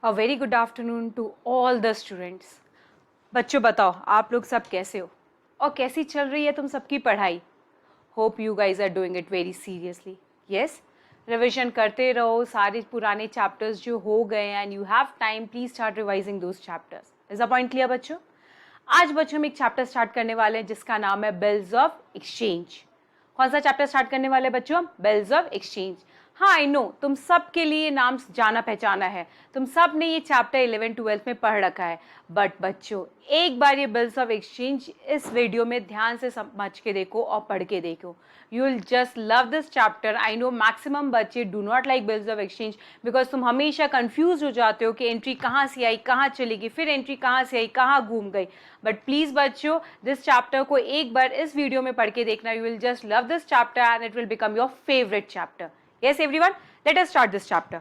A very good afternoon to all the students. बच्चों बताओ आप लोग सब कैसे हो और कैसी चल रही है तुम सबकी पढ़ाई। Hope you guys are doing it very seriously. Yes, revision करते रहो सारे पुराने चैप्टर्स जो हो गए हैं and you have time, please start revising those chapters. Is a point clear बच्चों? आज बच्चों हम एक चैप्टर स्टार्ट करने वाले हैं जिसका नाम है बिल्स ऑफ एक्सचेंज। कौन सा चैप्टर स्टार्ट करने वाले बच्चों हम? Bills of exchange. हाँ आई नो तुम सब के लिए नाम जाना पहचाना है, तुम सब ने ये चैप्टर 11-12 में पढ़ रखा है। बट बच्चों एक बार ये बिल्स ऑफ एक्सचेंज इस वीडियो में ध्यान से समझ के देखो और पढ़ के देखो। You will just love this chapter. I know maximum बच्चे do not like bills of exchange because तुम हमेशा कंफ्यूज हो जाते हो कि एंट्री कहाँ से आई कहाँ चली गई, फिर एंट्री कहाँ से आई कहाँ घूम गई। बट प्लीज बच्चों दिस चैप्टर को एक बार इस वीडियो में पढ़ के देखना। You will just love this chapter and it will become your favourite chapter. Yes, everyone, let us start this chapter.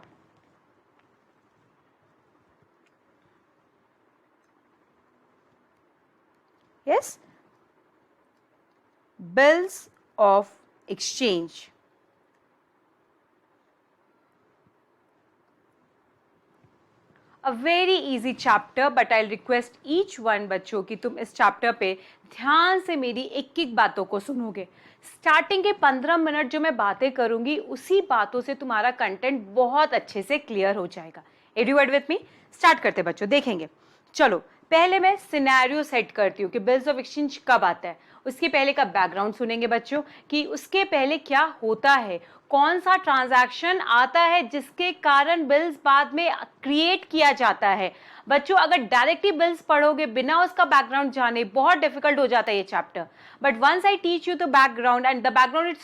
Yes, bills of exchange. A very easy chapter, but I'll request each one बच्चों कि तुम इस chapter पे ध्यान से मेरी एक एक बातों को सुनोगे। स्टार्टिंग के 15 मिनट जो मैं बातें करूंगी उसी बातों से तुम्हारा कंटेंट बहुत अच्छे से क्लियर हो जाएगा। Everyone with me? स्टार्ट करते बच्चों, देखेंगे। चलो पहले मैं सिनेरियो सेट करती हूँ कि बिल्स ऑफ एक्सचेंज कब आता है। उसके पहले का बैकग्राउंड सुनेंगे बच्चों कि उसके पहले क्या होता है, कौन सा ट्रांजैक्शन आता है जिसके कारण बिल्स बाद में क्रिएट किया जाता है। बच्चों अगर डायरेक्टली बिल्स पढ़ोगे बिना उसका बैकग्राउंड जाने बहुत डिफिकल्ट हो जाता है ये chapter. But once I teach you the background and the background is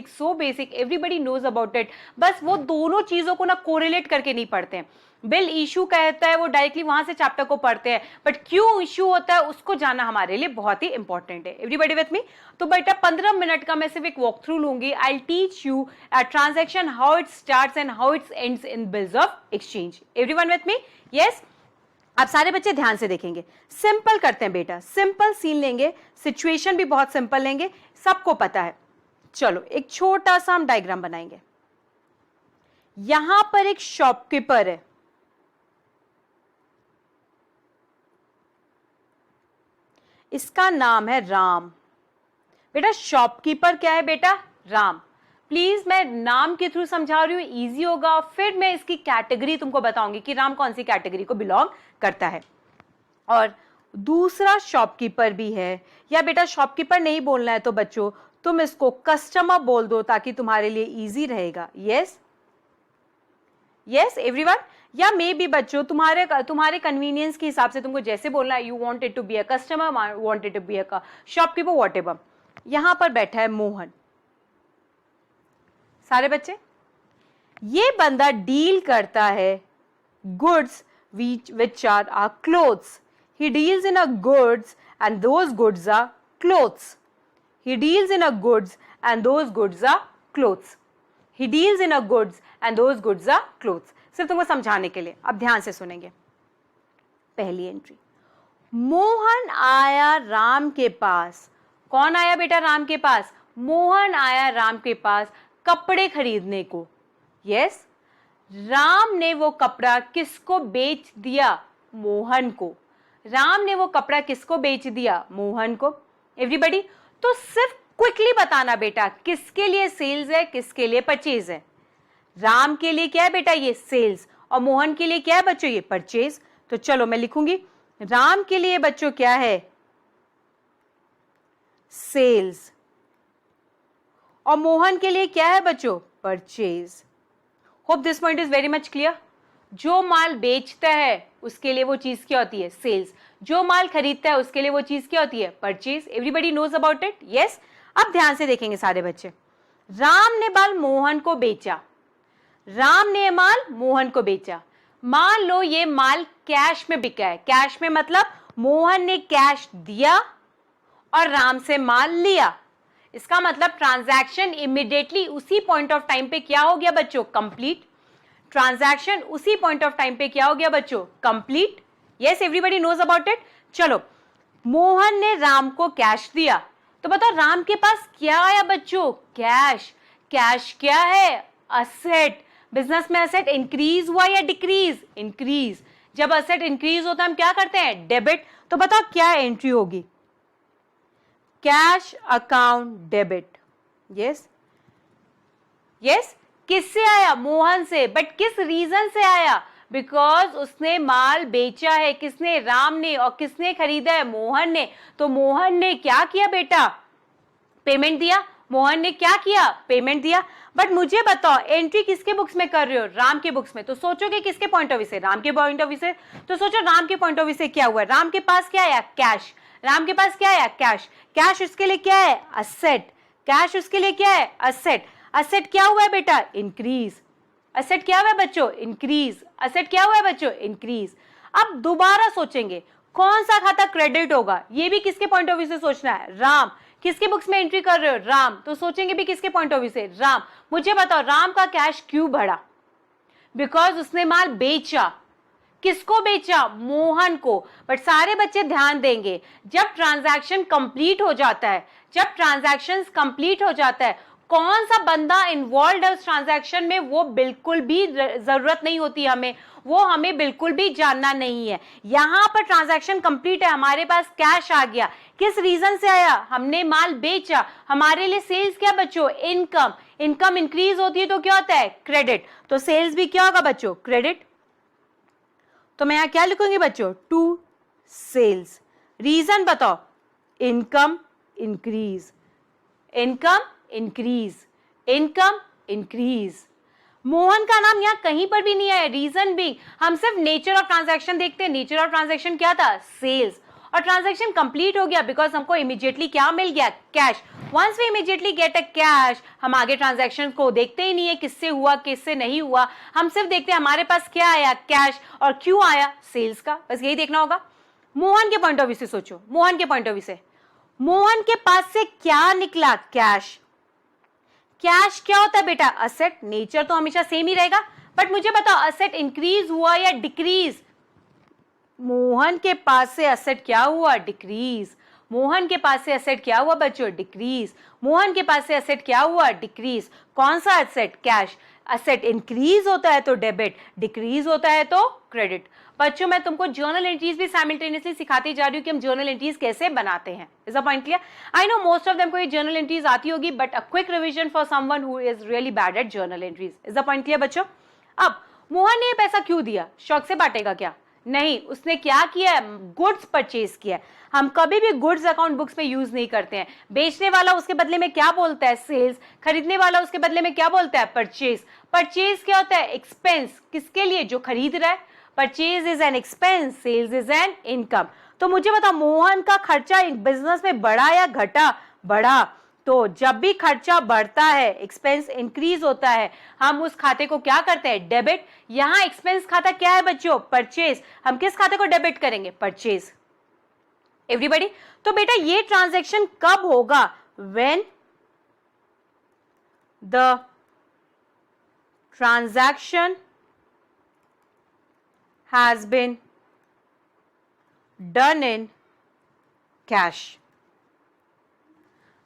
so basic everybody knows about it. बस वो दोनों चीजों को ना कोरिलेट करके नहीं पढ़ते हैं। बिल इशू कहता है वो डायरेक्टली वहां से चैप्टर को पढ़ते हैं, बट क्यों इशू होता है उसको जानना हमारे लिए बहुत ही इंपॉर्टेंट है। Everybody with me? तो बेटा 15 मिनट का मैं सिर्फ एक वॉक थ्रू लूंगी। आई teach you transaction how it starts and how it ends in bills of exchange. Everyone with me? Yes, आप सारे बच्चे ध्यान से देखेंगे। सिंपल करते हैं बेटा, सिंपल सीन लेंगे, सिचुएशन भी बहुत सिंपल लेंगे, सबको पता है। चलो एक छोटा सा हम डायग्राम बनाएंगे। यहां पर एक शॉपकीपर है, इसका नाम है राम। बेटा शॉपकीपर क्या है बेटा? राम। प्लीज मैं नाम के थ्रू समझा रही हूं, इजी होगा, फिर मैं इसकी कैटेगरी तुमको बताऊंगी कि राम कौन सी कैटेगरी को बिलोंग करता है। और दूसरा शॉपकीपर भी है, या बेटा शॉपकीपर नहीं बोलना है तो बच्चों तुम इसको कस्टमर बोल दो ताकि तुम्हारे लिए इजी रहेगा। यस यस एवरीवन, या मे बी बच्चों तुम्हारे कन्वीनियंस के हिसाब से तुमको जैसे बोलना है। You want it to be a customer, want it to be a shopkeeper, whatever. यहां पर बैठा है मोहन। सारे बच्चे, ये बंदा डील करता है goods which are clothes. He deals in a goods and those goods are clothes. He deals in a goods and those goods are clothes. He deals in a goods and those goods are clothes. सिर्फ तुमको समझाने के लिए, अब ध्यान से सुनेंगे। पहली एंट्री, मोहन आया राम के पास। कौन आया बेटा राम के पास? मोहन आया राम के पास कपड़े खरीदने को। यस, राम ने वो कपड़ा किसको बेच दिया? मोहन को। राम ने वो कपड़ा किसको बेच दिया? मोहन को। एवरीबडी, तो सिर्फ क्विकली बताना बेटा किसके लिए सेल्स है, किसके लिए परचेज है। राम के लिए क्या है बेटा? ये सेल्स। और मोहन के लिए क्या है बच्चों? ये परचेज। तो चलो मैं लिखूंगी, राम के लिए बच्चों क्या है? सेल्स। और मोहन के लिए क्या है बच्चों? Purchase. Hope this point is very much clear. जो माल बेचता है उसके लिए वो चीज क्या होती है? सेल्स। जो माल खरीदता है उसके लिए वो चीज क्या होती है? Purchase. Everybody knows about it? Yes. अब ध्यान से देखेंगे सारे बच्चे। राम ने माल मोहन को बेचा। राम ने माल मोहन को बेचा। मान लो ये माल कैश में बिका है। कैश में मतलब मोहन ने कैश दिया और राम से माल लिया। इसका मतलब ट्रांजैक्शन इमीडिएटली उसी पॉइंट ऑफ टाइम पे क्या हो गया बच्चों? कंप्लीट। ट्रांजैक्शन उसी पॉइंट ऑफ टाइम पे क्या हो गया बच्चों? Complete. Yes everybody knows about it. चलो मोहन ने राम को कैश दिया, तो बताओ राम के पास क्या आया बच्चों? कैश। कैश क्या है? असेट। बिजनेस में एसेट इंक्रीज हुआ या डिक्रीज? इंक्रीज। जब एसेट इंक्रीज होता है हम क्या करते हैं? डेबिट। तो बताओ क्या एंट्री होगी? Cash account debit. Yes yes. किससे आया? मोहन से। बट किस रीजन से आया? बिकॉज उसने माल बेचा है। किसने? राम ने। और किसने खरीदा है? मोहन ने। तो मोहन ने क्या किया बेटा? पेमेंट दिया। मोहन ने क्या किया? पेमेंट दिया। बट मुझे बताओ एंट्री किसके बुक्स में कर रहे हो? राम के बुक्स में। तो सोचोगे किसके पॉइंट ऑफ व्यू से? राम के पॉइंट ऑफ व्यू से। तो सोचो राम के पॉइंट ऑफ व्यू से क्या हुआ? राम के पास क्या आया? कैश। राम के पास क्या आया? कैश। कैश उसके लिए क्या है? असेट। कैश उसके लिए क्या है? असेट। असेट क्या हुआ है बेटा? इंक्रीज। असेट क्या हुआ है बच्चों? इंक्रीज। असेट क्या हुआ है बच्चों? इंक्रीज। अब दोबारा सोचेंगे कौन सा खाता क्रेडिट होगा? ये भी किसके पॉइंट ऑफ व्यू से सोचना है? राम। किसके बुक्स में एंट्री कर रहे हो? राम। तो सोचेंगे भी किसके पॉइंट ऑफ व्यू से? राम। मुझे बताओ राम का कैश क्यों बढ़ा? बिकॉज उसने माल बेचा। किसको बेचा? मोहन को। बट सारे बच्चे ध्यान देंगे, जब ट्रांजैक्शन कंप्लीट हो जाता है, जब ट्रांजैक्शन कंप्लीट हो जाता है, कौन सा बंदा इन्वॉल्व है उस ट्रांजैक्शन में वो बिल्कुल भी जरूरत नहीं होती हमें, वो हमें बिल्कुल भी जानना नहीं है। यहां पर ट्रांजैक्शन कंप्लीट है, हमारे पास कैश आ गया। किस रीजन से आया? हमने माल बेचा। हमारे लिए सेल्स क्या बच्चों? इनकम। इनकम इंक्रीज होती है तो क्या होता है? क्रेडिट। तो सेल्स भी क्या होगा बच्चों? क्रेडिट। तो मैं यहां क्या लिखूंगी बच्चों? To sales. रीजन बताओ? Income increase. Income increase. Income increase. Mohan का नाम यहां कहीं पर भी नहीं आया। रीजन भी, हम सिर्फ नेचर ऑफ ट्रांजैक्शन देखते हैं। नेचर ऑफ ट्रांजैक्शन क्या था? सेल्स। और ट्रांजैक्शन कंप्लीट हो गया बिकॉज हमको इमीडिएटली क्या मिल गया? Cash. Once we immediately get a cash, हम आगे ट्रांजैक्शन को देखते ही नहीं है किससे हुआ किससे नहीं हुआ। हम सिर्फ देखते हैं हमारे पास क्या आया? कैश। और क्यों आया? सेल्स का। बस यही देखना होगा। मोहन के पॉइंट ऑफ व्यू से सोचो। मोहन के पॉइंट ऑफ व्यू से मोहन के पास से क्या निकला? कैश। कैश क्या होता है बेटा? असेट। नेचर तो हमेशा सेम ही रहेगा। बट मुझे बताओ असेट इंक्रीज हुआ या डिक्रीज? मोहन के पास से असेट क्या हुआ? डिक्रीज। मोहन के पास से असेट क्या हुआ बच्चों? डिक्रीज। मोहन के पास से असेट क्या हुआ? डिक्रीज। कौन सा असेट? कैश। असेट इंक्रीज होता है तो डेबिट, डिक्रीज होता है तो क्रेडिट। बच्चों मैं तुमको जर्नल एंट्रीज भी साइमल्टेनियसली सिखाती जा रही हूँ कि हम जर्नल एंट्रीज कैसे बनाते हैं। Is the point clear? I know most of them को ये जर्नल एंट्रीज आती होगी, but a quick revision for someone who is really bad at journal entries. Is the point clear बच्चों? अब मोहन ने पैसा क्यों दिया? शौक से बांटेगा क्या? नहीं, उसने क्या किया? गुड्स परचेज किया। हम कभी भी गुड्स अकाउंट बुक्स में यूज नहीं करते हैं। बेचने वाला उसके बदले में क्या बोलता है? सेल्स। खरीदने वाला उसके बदले में क्या बोलता है? परचेज। परचेज क्या होता है? एक्सपेंस। किसके लिए? जो खरीद रहा है। Purchase is an expense, sales is an income. तो मुझे बता मोहन का खर्चा बिजनेस में बढ़ा या घटा? बढ़ा। तो जब भी खर्चा बढ़ता है, एक्सपेंस इंक्रीज होता है, हम उस खाते को क्या करते हैं? डेबिट। यहां एक्सपेंस खाता क्या है बच्चों? परचेज। हम किस खाते को डेबिट करेंगे? परचेज। एवरीबॉडी? तो बेटा ये ट्रांजैक्शन कब होगा? When the transaction has been done in cash.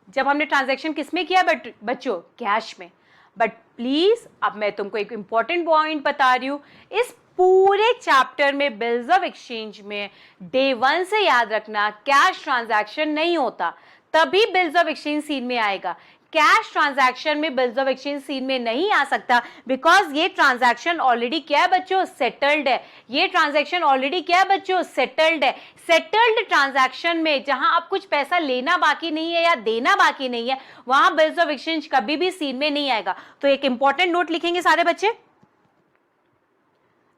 जब हमने ट्रांजैक्शन किसमें किया बच्चों? कैश में। बट प्लीज अब मैं तुमको एक इंपॉर्टेंट पॉइंट बता रही हूं, इस पूरे चैप्टर में बिल्स ऑफ एक्सचेंज में डे 1 से याद रखना कैश ट्रांजैक्शन नहीं होता, तभी बिल्स ऑफ एक्सचेंज सीन में आएगा। कैश ट्रांजैक्शन में बिल्स ऑफ एक्सचेंज सीन में नहीं आ सकता बिकॉज ये ट्रांजैक्शन ऑलरेडी क्या है बच्चों? सेटल्ड है। ये ट्रांजैक्शन ऑलरेडी क्या है बच्चों? सेटल्ड है। सेटल्ड ट्रांजैक्शन में जहां अब कुछ पैसा लेना बाकी नहीं है या देना बाकी नहीं है, वहां बिल्स ऑफ एक्सचेंज कभी भी सीन में नहीं आएगा। तो एक इंपॉर्टेंट नोट लिखेंगे सारे बच्चे।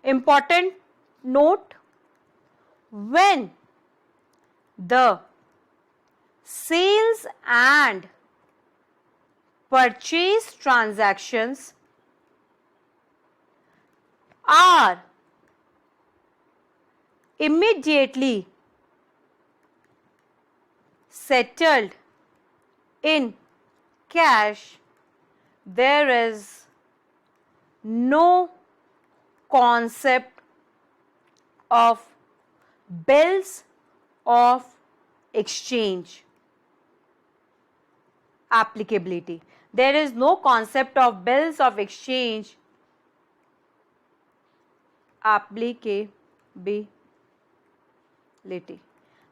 Important note, when the sales and purchase transactions are immediately settled in cash, there is no concept of bills of exchange applicability. There is no concept of bills of exchange applicability.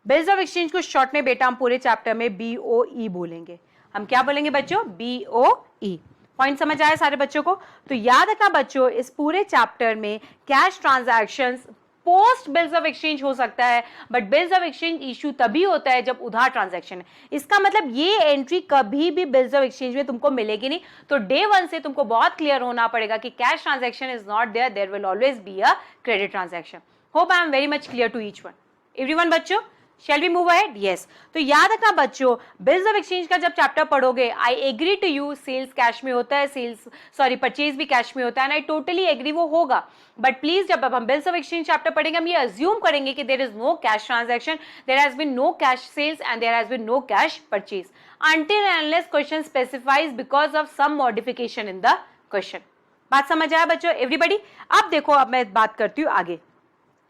Bills of exchange को short में बेटा हम पूरे chapter में BOE बोलेंगे। हम क्या बोलेंगे बच्चों? BOE। पॉइंट समझ आया सारे बच्चों को? तो याद रखना बच्चों, इस पूरे चैप्टर में cash transactions post bills of exchange हो सकता है, but bills of exchange issue तभी होता है जब उधार ट्रांजैक्शन है। इसका मतलब ये एंट्री कभी भी बिल्स ऑफ एक्सचेंज में तुमको मिलेगी नहीं। तो डे 1 से तुमको बहुत क्लियर होना पड़ेगा कि cash transaction is not there, there will always be a credit transaction. Hope I am very much clear to each one. Everyone बच्चों, Shall we move ahead? Yes. तो याद रखना बच्चों, बिल्स ऑफ एक्सचेंज का जब चैप्टर पढ़ोगे, I agree to you, sales cash में होता है, परचेज भी कैश में होता है, आई टोटली एग्री, वो होगा। बट प्लीज जब हम बिल्स ऑफ एक्सचेंज चैप्टर पढ़ेंगे, हम ये अज्यूम करेंगे कि there is no cash transaction, there has been no cash sales and there has been no cash purchase until and unless question specifies because of some modification in the question. बात समझ आया बच्चों everybody? अब देखो, अब मैं बात करती हूँ आगे।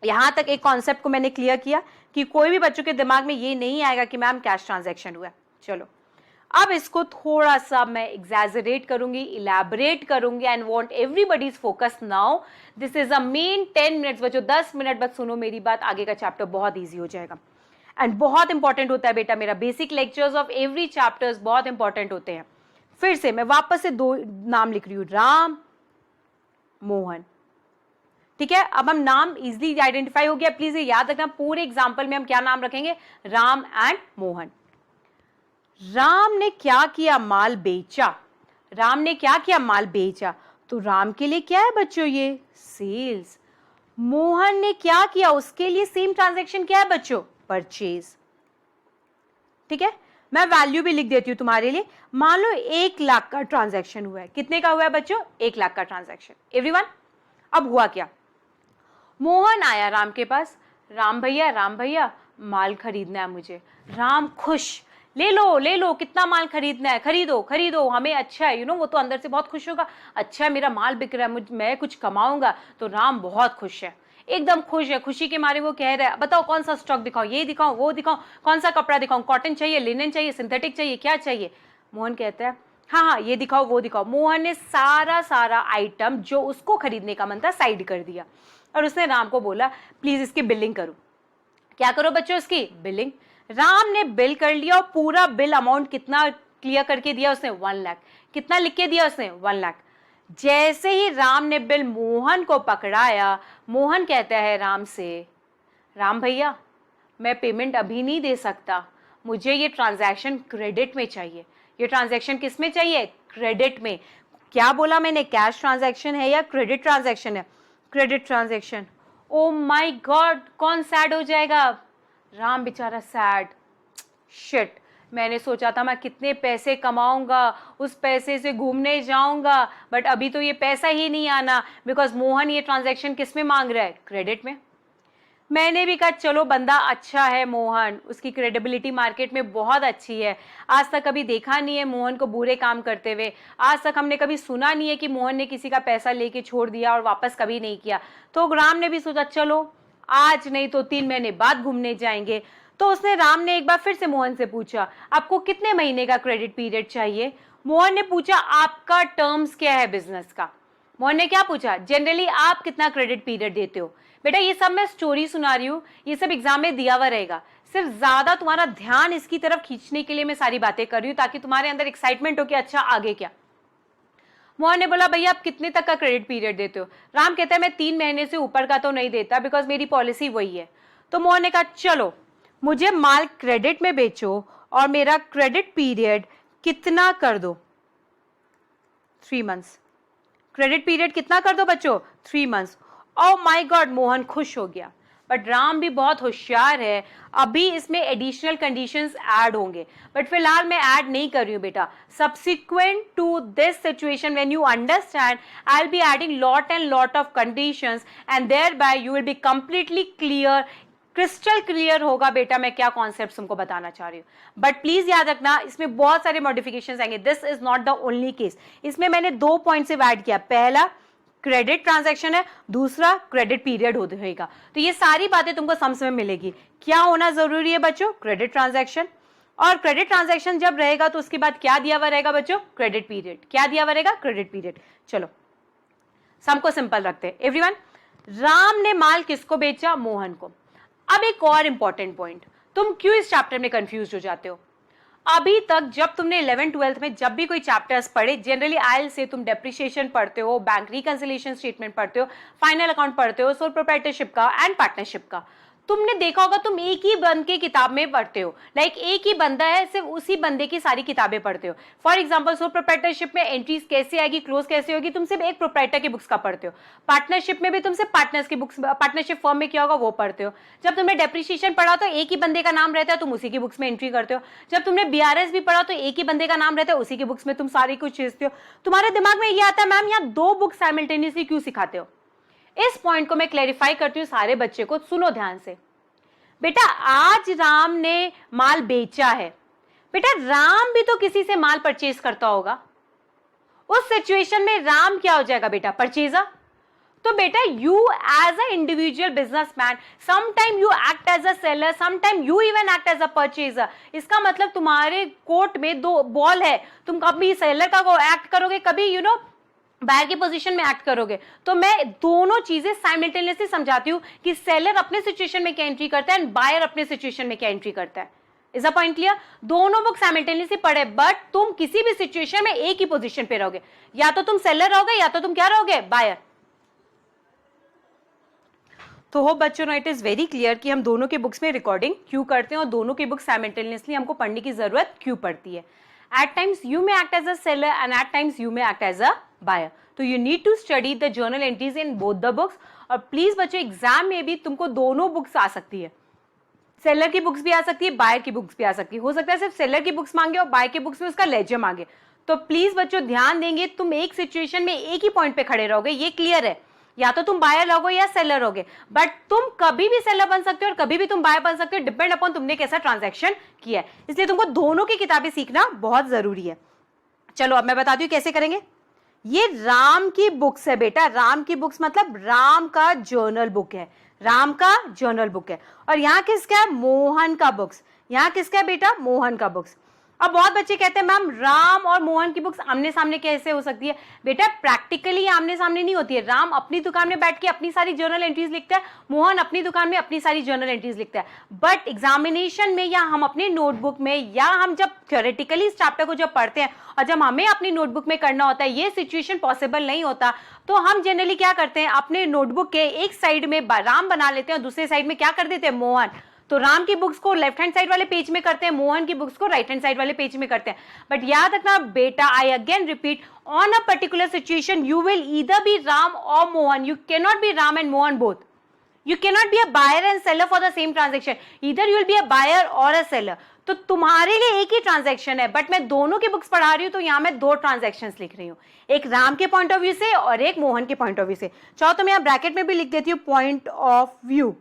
यहां तक एक कॉन्सेप्ट को मैंने क्लियर किया कि कोई भी बच्चों के दिमाग में ये नहीं आएगा कि मैम कैश ट्रांजैक्शन हुआ। चलो अब इसको थोड़ा सा मैं एग्जैजरेट करूंगी, इलैबोरेट करूंगी and want everybody's focus now. This is a main 10 minutes बच्चों, 10 मिनट बस सुनो मेरी बात, आगे का चैप्टर बहुत ईजी हो जाएगा। एंड बहुत इंपॉर्टेंट होता है बेटा, मेरा basic lectures of every chapters बहुत इंपॉर्टेंट होते हैं। फिर से मैं वापस से 2 नाम लिख रही हूं, राम, मोहन। ठीक है, अब हम नाम इजीली आइडेंटिफाई हो गया। प्लीज ये याद रखना, पूरे एग्जाम्पल में हम क्या नाम रखेंगे? राम एंड मोहन। राम ने क्या किया? माल बेचा। राम ने क्या किया? माल बेचा। तो राम के लिए क्या है बच्चों? ये सेल्स। मोहन ने क्या किया? उसके लिए सेम ट्रांजैक्शन क्या है बच्चों? परचेज। ठीक है, मैं वैल्यू भी लिख देती हूं तुम्हारे लिए। मान लो 1 लाख का ट्रांजैक्शन हुआ है। कितने का हुआ है बच्चों? 1 लाख का ट्रांजैक्शन। एवरीवन, अब हुआ क्या? मोहन आया राम के पास, राम भैया माल खरीदना है मुझे। राम खुश, ले लो, कितना माल खरीदना है? खरीदो, हमें अच्छा है, वो तो अंदर से बहुत खुश होगा, अच्छा है मेरा माल बिक रहा है, मैं कुछ कमाऊंगा। तो राम बहुत खुश है, एकदम खुश है। खुशी के मारे वो कह रहा है, बताओ कौन सा स्टॉक दिखाऊं, ये दिखाऊं, वो दिखाऊं, कौन सा कपड़ा दिखाऊं, कॉटन चाहिए, लिनन चाहिए, सिंथेटिक चाहिए, क्या चाहिए? मोहन कहता है हाँ, ये दिखाओ, वो दिखाओ। मोहन ने सारा आइटम जो उसको खरीदने का मन था साइड कर दिया और उसने राम को बोला, प्लीज इसकी बिलिंग करो। क्या करो बच्चों? इसकी बिलिंग। राम ने बिल कर लिया और पूरा बिल अमाउंट कितना क्लियर करके दिया उसने? 1 लाख। कितना लिख के दिया उसने? 1 लाख। जैसे ही राम ने बिल मोहन को पकड़ाया, मोहन कहता है राम से, राम भैया मैं पेमेंट अभी नहीं दे सकता, मुझे ये ट्रांजैक्शन क्रेडिट में चाहिए। ये ट्रांजैक्शन किस में चाहिए? क्रेडिट में। क्या बोला मैंने? कैश ट्रांजैक्शन है या क्रेडिट ट्रांजैक्शन है? Credit transaction. Oh my God, कौन सैड हो जाएगा? राम बेचारा सैड। शिट, मैंने सोचा था मैं कितने पैसे कमाऊंगा, उस पैसे से घूमने जाऊंगा, बट अभी तो ये पैसा ही नहीं आना, बिकॉज मोहन ये ट्रांजैक्शन किस में मांग रहा है? क्रेडिट में। मैंने भी कहा चलो बंदा अच्छा है मोहन, उसकी क्रेडिबिलिटी मार्केट में बहुत अच्छी है, आज तक कभी देखा नहीं है मोहन को बुरे काम करते हुए, आज तक हमने कभी सुना नहीं है कि मोहन ने किसी का पैसा लेके छोड़ दिया और वापस कभी नहीं किया। तो राम ने भी सोचा चलो आज नहीं तो 3 महीने बाद घूमने जाएंगे। तो राम ने एक बार फिर से मोहन से पूछा, आपको कितने महीने का क्रेडिट पीरियड चाहिए? मोहन ने पूछा, आपका टर्म्स क्या है बिजनेस का? मोहन ने क्या पूछा? जनरली आप कितना क्रेडिट पीरियड देते हो? बेटा ये सब मैं स्टोरी सुना रही हूँ, ये सब एग्जाम में दिया हुआ रहेगा, सिर्फ ज्यादा तुम्हारा ध्यान इसकी तरफ खींचने के लिए मैं सारी बातें कर रही हूँ, ताकि तुम्हारे अंदर एक्साइटमेंट हो कि अच्छा आगे क्या। मोहन ने बोला, भैया आप कितने तक का क्रेडिट पीरियड देते हो? राम कहता है मैं 3 महीने से ऊपर का तो नहीं देता, बिकॉज मेरी पॉलिसी वही है। तो मोहन ने कहा चलो मुझे माल क्रेडिट में बेचो और मेरा क्रेडिट पीरियड कितना कर दो? 3 मंथ्स। क्रेडिट पीरियड कितना कर दो बच्चों? 3 months. Oh my God, Mohan खुश हो गया। बट राम भी बहुत होशियार है, अभी इसमें एडिशनल कंडीशंस ऐड होंगे, बट फिलहाल मैं ऐड नहीं कर रही हूं बेटा। Subsequent to this situation when you understand, I will be adding lot and lot of conditions and thereby you will be completely clear, crystal clear होगा बेटा मैं क्या कॉन्सेप्ट तुमको बताना चाह रही हूँ। बट प्लीज याद रखना इसमें बहुत सारे मॉडिफिकेशंस आएंगे, this is not the only case. इसमें मैंने 2 पॉइंट से ऐड किया, पहला क्रेडिट ट्रांजैक्शन है, दूसरा क्रेडिट पीरियड होगा। तो ये सारी बातें तुमको समझ में मिलेगी। क्या होना जरूरी है बच्चों? Credit transaction. और क्रेडिट ट्रांजैक्शन जब रहेगा तो उसके बाद क्या दिया हुआ रहेगा बच्चों? Credit period. क्या दिया हुआ रहेगा? Credit period. चलो सबको सिंपल रखते हैं एवरीवन। राम ने माल किसको बेचा? मोहन को। अब एक और इंपॉर्टेंट पॉइंट, तुम क्यों इस चैप्टर में कंफ्यूज हो जाते हो? अभी तक जब तुमने 11th-12th में जब भी कोई चैप्टर्स पढ़े, जनरली आयल से तुम डेप्रिसिएशन पढ़ते हो, बैंक रिकंसिलिएशन स्टेटमेंट पढ़ते हो, फाइनल अकाउंट पढ़ते हो, सोल प्रोप्राइटरशिप का एंड पार्टनरशिप का, तुमने देखा होगा तुम एक ही बंद के किताब में पढ़ते हो। लाइक एक ही बंदा है, सिर्फ उसी बंदे की सारी किताबें पढ़ते हो। फॉर एग्जांपल सोल प्रोप्राइटरशिप में एंट्रीज कैसे आएगी, क्लोज कैसे होगी, तुम सिर्फ एक प्रोप्राइटर की बुक्स का पढ़ते हो। पार्टनरशिप में भी तुम सिर्फ पार्टनर्स की बुक्स, पार्टनरशिप फर्म में क्या होगा वो पढ़ते हो। जब तुमने डेप्रिसिएशन पढ़ा तो एक ही बंदे का नाम रहता है, तुम उसी की बुक्स में एंट्री करते हो। जब तुमने बीआरएस भी पढ़ा तो एक ही बंदे का नाम रहता है, उसी की बुक्स में तुम सारी कुछ चीजते हो। तुम्हारे दिमाग में ये आता है मैम यहाँ दो बुक्स साइमल्टेनियसली क्यों सिखाते हो? इस पॉइंट को मैं क्लैरिफाई करती हूँ सारे बच्चे को, सुनो ध्यान से। बेटा आज राम ने माल बेचा है, बेटा राम भी तो किसी से माल परचेज करता होगा। उस सिचुएशन में राम क्या हो जाएगा बेटा? परचेजर। तो बेटा you as a individual businessman, sometime you act as a seller, sometime you even act as a purchaser. इसका मतलब तुम्हारे कोर्ट में दो बॉल है, तुम कभी सेलर का एक्ट करोगे, कभी बायर की पोजीशन में एक्ट करोगे। तो मैं दोनों चीजें साइमल्टेनियसली समझाती हूं कि सेलर अपने सिचुएशन में क्या एंट्री करता है एंड बायर अपने सिचुएशन में क्या एंट्री करता है। Is a point clear? दोनों बुक साइमल्टेनियसली पढ़े, बट तुम किसी भी सिचुएशन में एक ही पोजीशन पे रहोगे, या तो तुम सेलर रहोगे या तो तुम क्या रहोगे? बायर। तो हो बच्चों, इट इज वेरी क्लियर कि हम दोनों के बुक्स में रिकॉर्डिंग क्यों करते हैं और दोनों के बुक्स साइमल्टेनियसली हमको पढ़ने की जरूरत क्यों पड़ती है। At times you may act as a seller and at times you may act as a buyer. तो you need to study the journal entries in both the books. और प्लीज बच्चों एग्जाम में भी तुमको दोनों बुक्स आ सकती है, seller की बुक्स भी आ सकती है, बायर की बुक्स भी आ सकती है। हो सकता है सिर्फ सेलर की बुक्स मांगे और बायर की बुक्स में उसका लेजर मांगे। तो प्लीज बच्चों ध्यान देंगे, तुम एक सिचुएशन में एक ही पॉइंट पे खड़े रहोगे, ये क्लियर है। या तो तुम बायर रहोगे या सेलर रहोगे, बट तुम कभी भी सेलर बन सकते हो और कभी भी तुम बायर बन सकते हो, डिपेंड अपॉन तुमने कैसा ट्रांजैक्शन किया है। इसलिए तुमको दोनों की किताबें सीखना बहुत जरूरी है। चलो अब मैं बताती हूँ कैसे करेंगे। ये राम की बुक्स है बेटा, राम की बुक्स मतलब राम का जर्नल बुक है, राम का जर्नल बुक है। और यहाँ किसका है? मोहन का बुक्स। यहाँ किसका है बेटा? मोहन का बुक्स। अब बहुत बच्चे कहते हैं मैम राम और मोहन की बुक्स आमने सामने कैसे हो सकती है? बेटा प्रैक्टिकली आमने सामने नहीं होती है। राम अपनी दुकान में बैठ के अपनी सारी जर्नल एंट्रीज लिखता है, मोहन अपनी दुकान में अपनी सारी जर्नल एंट्रीज लिखता है। बट एग्जामिनेशन में या हम अपने नोटबुक में या हम जब थ्योरेटिकली इस चैप्टर को जब पढ़ते हैं और जब हमें अपनी नोटबुक में करना होता है, ये सिचुएशन पॉसिबल नहीं होता, तो हम जनरली क्या करते हैं, अपने नोटबुक के एक साइड में राम बना लेते हैं और दूसरे साइड में क्या कर देते हैं? मोहन। तो राम की बुक्स को लेफ्ट हैंड साइड वाले पेज में करते हैं, मोहन की बुक्स को राइट हैंड साइड वाले पेज में करते हैं। बट याद रखना बेटा, I again repeat, on a particular situation you will either be Ram और Mohan, you can not be Ram and Mohan both. You cannot be a buyer and seller for the same transaction. Either you will be a buyer or a seller. तो तुम्हारे लिए एक ही transaction है, but मैं दोनों की books पढ़ा रही हूं, तो यहां मैं दो ट्रांजैक्शंस लिख रही हूं, एक राम के पॉइंट ऑफ व्यू से और एक मोहन के पॉइंट ऑफ व्यू से। चाहो तो मैं यहां ब्रैकेट में भी लिख देती हूं point of view.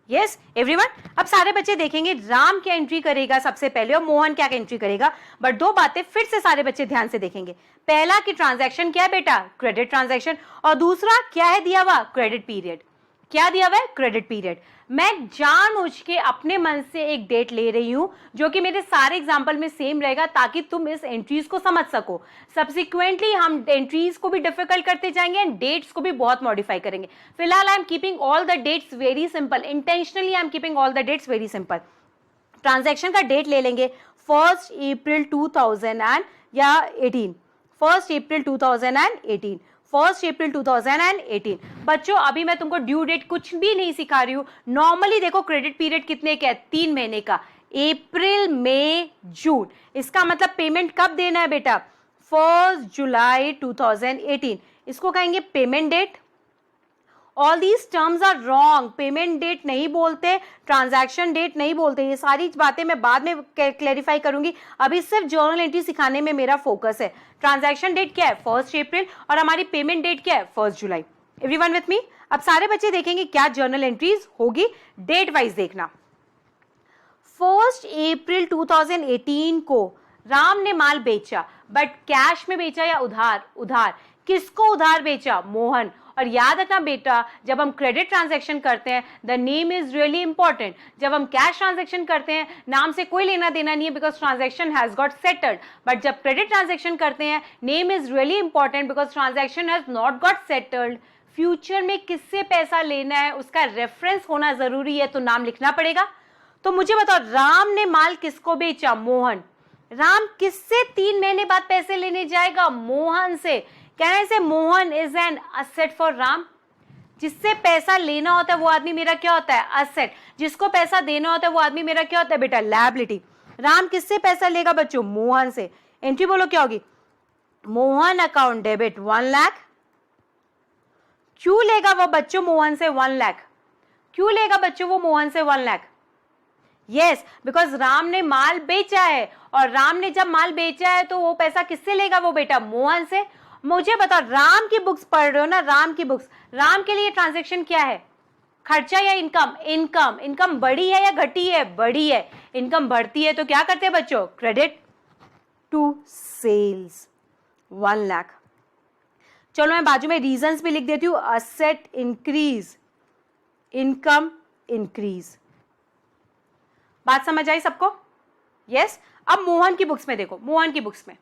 Yes everyone, अब सारे बच्चे देखेंगे राम क्या एंट्री करेगा सबसे पहले और मोहन क्या एंट्री करेगा। बट दो बातें फिर से सारे बच्चे ध्यान से देखेंगे। पहला कि ट्रांजैक्शन क्या है बेटा? Credit transaction. और दूसरा क्या है दिया हुआ? Credit period. क्या दिया हुआ है? Credit period. मैं जानबूझ के अपने मन से एक डेट ले रही हूं जो कि मेरे सारे एग्जांपल में सेम रहेगा, ताकि तुम इस एंट्रीज को समझ सको। सब्सिक्वेंटली हम एंट्रीज को भी डिफिकल्ट करते जाएंगे एंड डेट्स को भी बहुत मॉडिफाई करेंगे। फिलहाल I am keeping all the dates very simple, intentionally I am keeping all the dates very simple. Transaction का डेट ले लेंगे 1 अप्रैल 2018, 1 अप्रैल 2018, 1 अप्रैल 2018। बच्चों अभी मैं तुमको ड्यू डेट कुछ भी नहीं सिखा रही हूं। नॉर्मली देखो क्रेडिट पीरियड कितने का है? 3 महीने का, अप्रैल मई जून। इसका मतलब पेमेंट कब देना है बेटा? 1 जुलाई 2018। इसको कहेंगे payment date. All these terms are wrong, payment date नहीं बोलते, ट्रांजैक्शन डेट नहीं बोलते। ये सारी बातें मैं बाद में क्लैरिफाई करूंगी, अभी सिर्फ जर्नल एंट्री सिखाने में मेरा फोकस है। ट्रांजैक्शन डेट क्या है? 1 अप्रैल, और हमारी पेमेंट डेट क्या है? 1 जुलाई। Everyone with me? अब सारे बच्चे देखेंगे क्या जर्नल एंट्रीज होगी, डेट वाइज देखना। 1 अप्रैल 2018 को राम ने माल बेचा, बट कैश में बेचा या उधार? उधार। किसको उधार बेचा? मोहन। और याद रखना बेटा, जब हम क्रेडिट ट्रांजैक्शन करते हैं the name is really important. जब हम कैश ट्रांजैक्शन करते हैं नाम से कोई लेना देना नहीं है because transaction has got settled. But जब क्रेडिट ट्रांजैक्शन करते हैं name is really important because transaction has not got settled. Future में किससे पैसा लेना है उसका रेफरेंस होना जरूरी है, तो नाम लिखना पड़ेगा. तो मुझे बताओ, राम ने माल किसको बेचा? मोहन. राम किससे 3 महीने बाद पैसे लेने जाएगा? मोहन से. कहने से Mohan is an asset for Ram. जिससे पैसा लेना होता है वो आदमी मेरा क्या होता है? असेट. जिसको पैसा देना होता है वो आदमी मेरा क्या होता है बेटा? लायबिलिटी. राम किससे पैसा लेगा बच्चों? मोहन से. एंट्री बोलो क्या होगी? Mohan account debit 1 lakh. क्यों लेगा वो बच्चों मोहन से 1 लाख? क्यों लेगा बच्चों वो मोहन से 1 लाख? यस, बिकॉज राम ने माल बेचा है और राम ने जब माल बेचा है तो वो पैसा किससे लेगा वो बेटा? मोहन से. मुझे बताओ, राम की बुक्स पढ़ रहे हो ना, राम की बुक्स, राम के लिए ट्रांजैक्शन क्या है? खर्चा या इनकम? इनकम. इनकम बढ़ी है या घटी है? बढ़ी है. इनकम बढ़ती है तो क्या करते हैं बच्चों? Credit to sales 1 lakh. चलो मैं बाजू में रीजंस भी लिख देती हूं. Asset increase, income increase. बात समझ आई सबको? यस. अब मोहन की बुक्स में देखो, मोहन की बुक्स में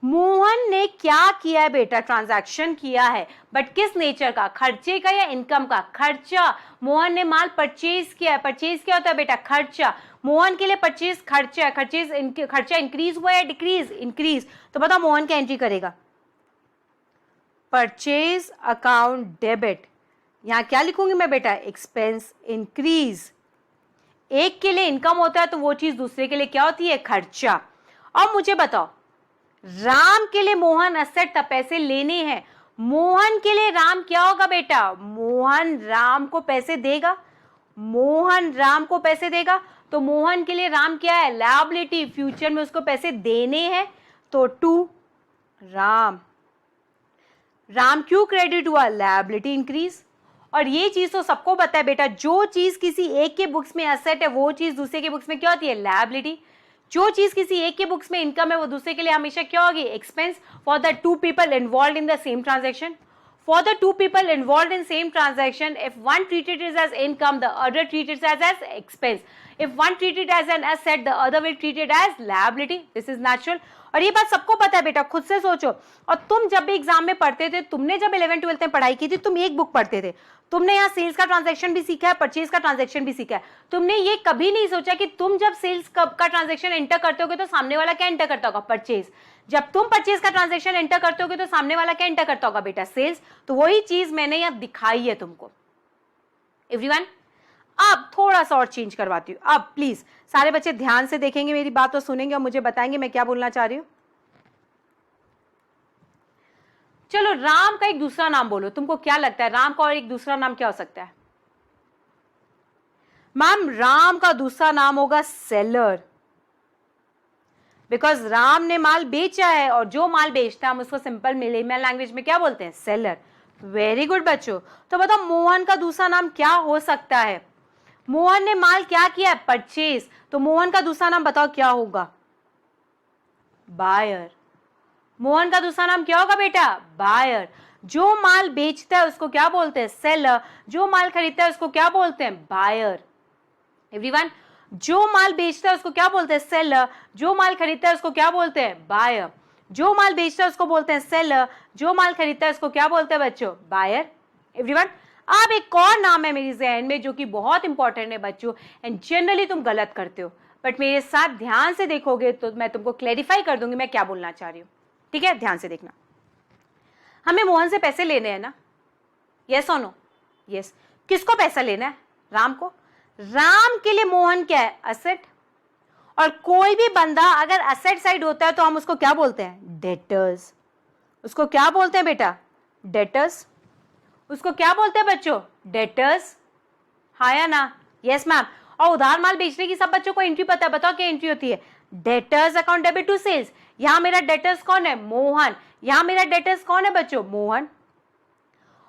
मोहन ने क्या किया है बेटा? ट्रांजैक्शन किया है, बट किस नेचर का? खर्चे का या इनकम का? खर्चा. मोहन ने माल परचेज किया है. परचेज क्या होता है बेटा? खर्चा. मोहन के लिए परचेज खर्चा है. खर्चा इंक्रीज हुआ या डिक्रीज? इंक्रीज. तो बताओ मोहन क्या एंट्री करेगा? Purchase account debit. यहां क्या लिखूंगी मैं बेटा? Expense increase. एक के लिए इनकम होता है तो वो चीज दूसरे के लिए क्या होती है? खर्चा. अब मुझे बताओ, राम के लिए मोहन असेट था, पैसे लेने हैं. मोहन के लिए राम क्या होगा बेटा? मोहन राम को पैसे देगा. मोहन राम को पैसे देगा तो मोहन के लिए राम क्या है? लायबिलिटी. फ्यूचर में उसको पैसे देने हैं तो टू राम. राम क्यों क्रेडिट हुआ? Liability increase. और ये चीज तो सबको पता है बेटा, जो चीज किसी एक के बुक्स में असेट है वो चीज दूसरे के बुक्स में क्या होती है? लायबिलिटी. जो चीज किसी एक के बुक्स में इनकम है वो दूसरे के लिए हमेशा क्या होगी? Expense. For the 2 people involved in the same transaction. For the 2 people involved in same transaction, if one treated it as income, the other treated it as expense. If one treated as an asset, the other will treat it as liability. This is natural. और ये बात सबको पता है बेटा, खुद से सोचो. और तुम जब भी एग्जाम में पढ़ते थे, तुमने जब 11th-12th में पढ़ाई की थी, तुम एक बुक पढ़ते थे. तुमने यहाँ सेल्स का ट्रांजैक्शन भी सीखा है, परचेज का ट्रांजैक्शन भी सीखा है. तुमने ये कभी नहीं सोचा कि तुम जब सेल्स का ट्रांजैक्शन एंटर करते होगे तो सामने वाला क्या एंटर करता होगा? परचेज. जब तुम परचेज का ट्रांजैक्शन एंटर करते होगे तो सामने वाला क्या एंटर करता होगा बेटा? सेल्स. तो वही चीज मैंने यहाँ दिखाई है तुमको. एवरीवन, अब थोड़ा सा और चेंज करवाती हूँ. अब प्लीज सारे बच्चे ध्यान से देखेंगे मेरी बात और सुनेंगे और मुझे बताएंगे मैं क्या बोलना चाह रही हूँ. चलो, राम का एक दूसरा नाम बोलो. तुमको क्या लगता है राम का और एक दूसरा नाम क्या हो सकता है? मैम, राम का दूसरा नाम होगा सेलर. बिकॉज राम ने माल बेचा है और जो माल बेचता है हम उसको सिंपल लेमन लैंग्वेज में क्या बोलते हैं? सेलर. वेरी गुड बच्चों. तो बताओ मोहन का दूसरा नाम क्या हो सकता है? मोहन ने माल क्या किया है? परचेज. तो मोहन का दूसरा नाम बताओ क्या होगा? बायर. मोहन का दूसरा नाम क्या होगा बेटा? बायर. जो माल बेचता है उसको क्या बोलते हैं? सेलर. जो माल खरीदता है उसको क्या बोलते हैं? बायर. एवरीवन, जो माल बेचता है उसको क्या बोलते हैं? सेलर. जो माल खरीदता है उसको क्या बोलते हैं? बायर. जो माल बेचता है उसको बोलते हैं सेलर. जो माल खरीदता है उसको क्या बोलते हैं बच्चों? बायर. एवरीवन, अब एक और नाम है मेरी जहन में जो कि बहुत इंपॉर्टेंट है बच्चों, एंड जनरली तुम गलत करते हो, बट मेरे साथ ध्यान से देखोगे तो मैं तुमको क्लैरिफाई कर दूंगी मैं क्या बोलना चाह रही हूँ. ठीक है, ध्यान से देखना. हमें मोहन से पैसे लेने हैं ना? यस और नो? यस. किसको पैसा लेना है? राम को. राम के लिए मोहन क्या है? असेट. और कोई भी बंदा अगर असेट साइड होता है तो हम उसको क्या बोलते हैं? डेटर्स. उसको क्या बोलते हैं बेटा? डेटर्स. उसको क्या बोलते हैं बच्चों? डेटर्स. हाँ या ना? Yes ma'am. और उधार माल बेचने की सब बच्चों को एंट्री पता है. बताओ क्या एंट्री होती है? Debtors account debit to sales. यहां मेरा डेटर्स कौन है? मोहन. यहां मेरा डेटर्स कौन है बच्चों? मोहन.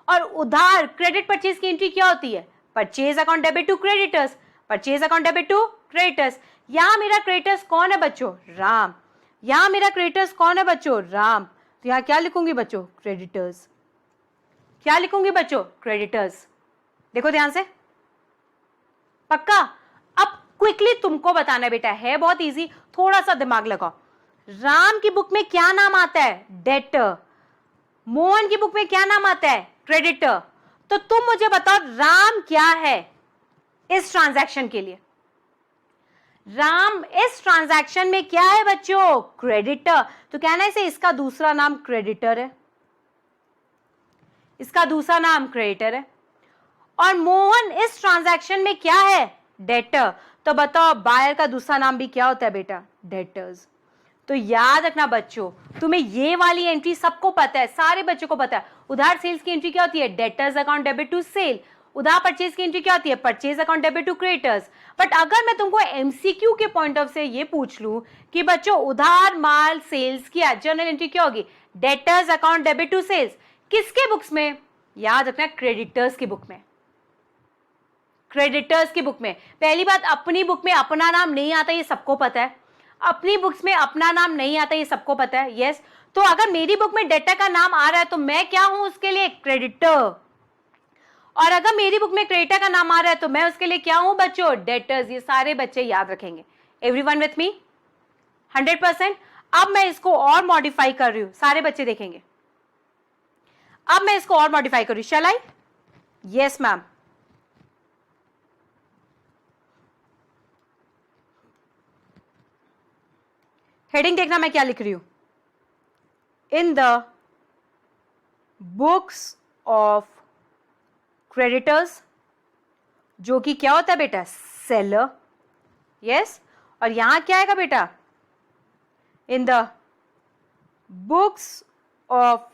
और उधार क्रेडिट परचेज की एंट्री क्या होती है? Purchase account debit to creditors. Purchase account debit to creditors. यहां मेरा क्रेडिटर्स कौन है बच्चों? राम. यहां मेरा क्रेडिटर्स कौन है बच्चों? राम. तो यहां क्या लिखूंगी बच्चों? क्रेडिटर्स. क्या लिखूंगी बच्चों? क्रेडिटर्स। देखो ध्यान से, पक्का? अब क्विकली तुमको बताना है बेटा, है बहुत इजी, थोड़ा सा दिमाग लगाओ। राम की बुक में क्या नाम आता है? डेटर। मोहन की बुक में क्या नाम आता है? क्रेडिटर। तो तुम मुझे बताओ राम क्या है इस ट्रांजैक्शन के लिए? राम इस ट्रांजैक्शन में क्या है बच्चों? क्रेडिटर। तो कहना है इसे, इसका दूसरा नाम क्रेडिटर है, इसका दूसरा नाम क्रेडिटर है। और मोहन इस ट्रांजैक्शन में क्या है? डेटर। तो बताओ बायर का दूसरा नाम भी क्या होता है बेटा? डेटर्स। तो याद रखना बच्चों, तुम्हें ये वाली एंट्री सबको पता है, सारे बच्चों को पता है। उधार सेल्स की एंट्री क्या होती है? Debtors account debit to sale. उधार परचेज की एंट्री क्या होती है? Purchase account debit to creditors. But अगर मैं तुमको एमसीक्यू के पॉइंट ऑफ से ये पूछ लूं कि बच्चों उधार माल सेल्स की जर्नल एंट्री क्या होगी? Debtors account debit to sales. किसके बुक्स में? याद रखना क्रेडिटर्स की बुक में, क्रेडिटर्स की बुक में। पहली बात, अपनी बुक में अपना नाम नहीं आता, ये सबको पता है। अपनी बुक्स में अपना नाम नहीं आता, ये सबको पता है। यस, तो अगर मेरी बुक में डेटर का नाम आ रहा है तो मैं क्या हूं उसके लिए? क्रेडिटर। और अगर मेरी बुक में क्रेडिटर का नाम आ रहा है तो मैं उसके लिए क्या हूं बच्चों? डेटर्स। ये सारे बच्चे याद रखेंगे। Everyone with me? 100%। अब मैं इसको और मॉडिफाई कर रही हूं, सारे बच्चे देखेंगे। अब मैं इसको और मॉडिफाई कर रही हूं, shall I? Yes ma'am. Heading देखना मैं क्या लिख रही हूं। In the books of creditors, जो कि क्या होता है बेटा? सेलर। यस। और यहां क्या आएगा बेटा? In the books of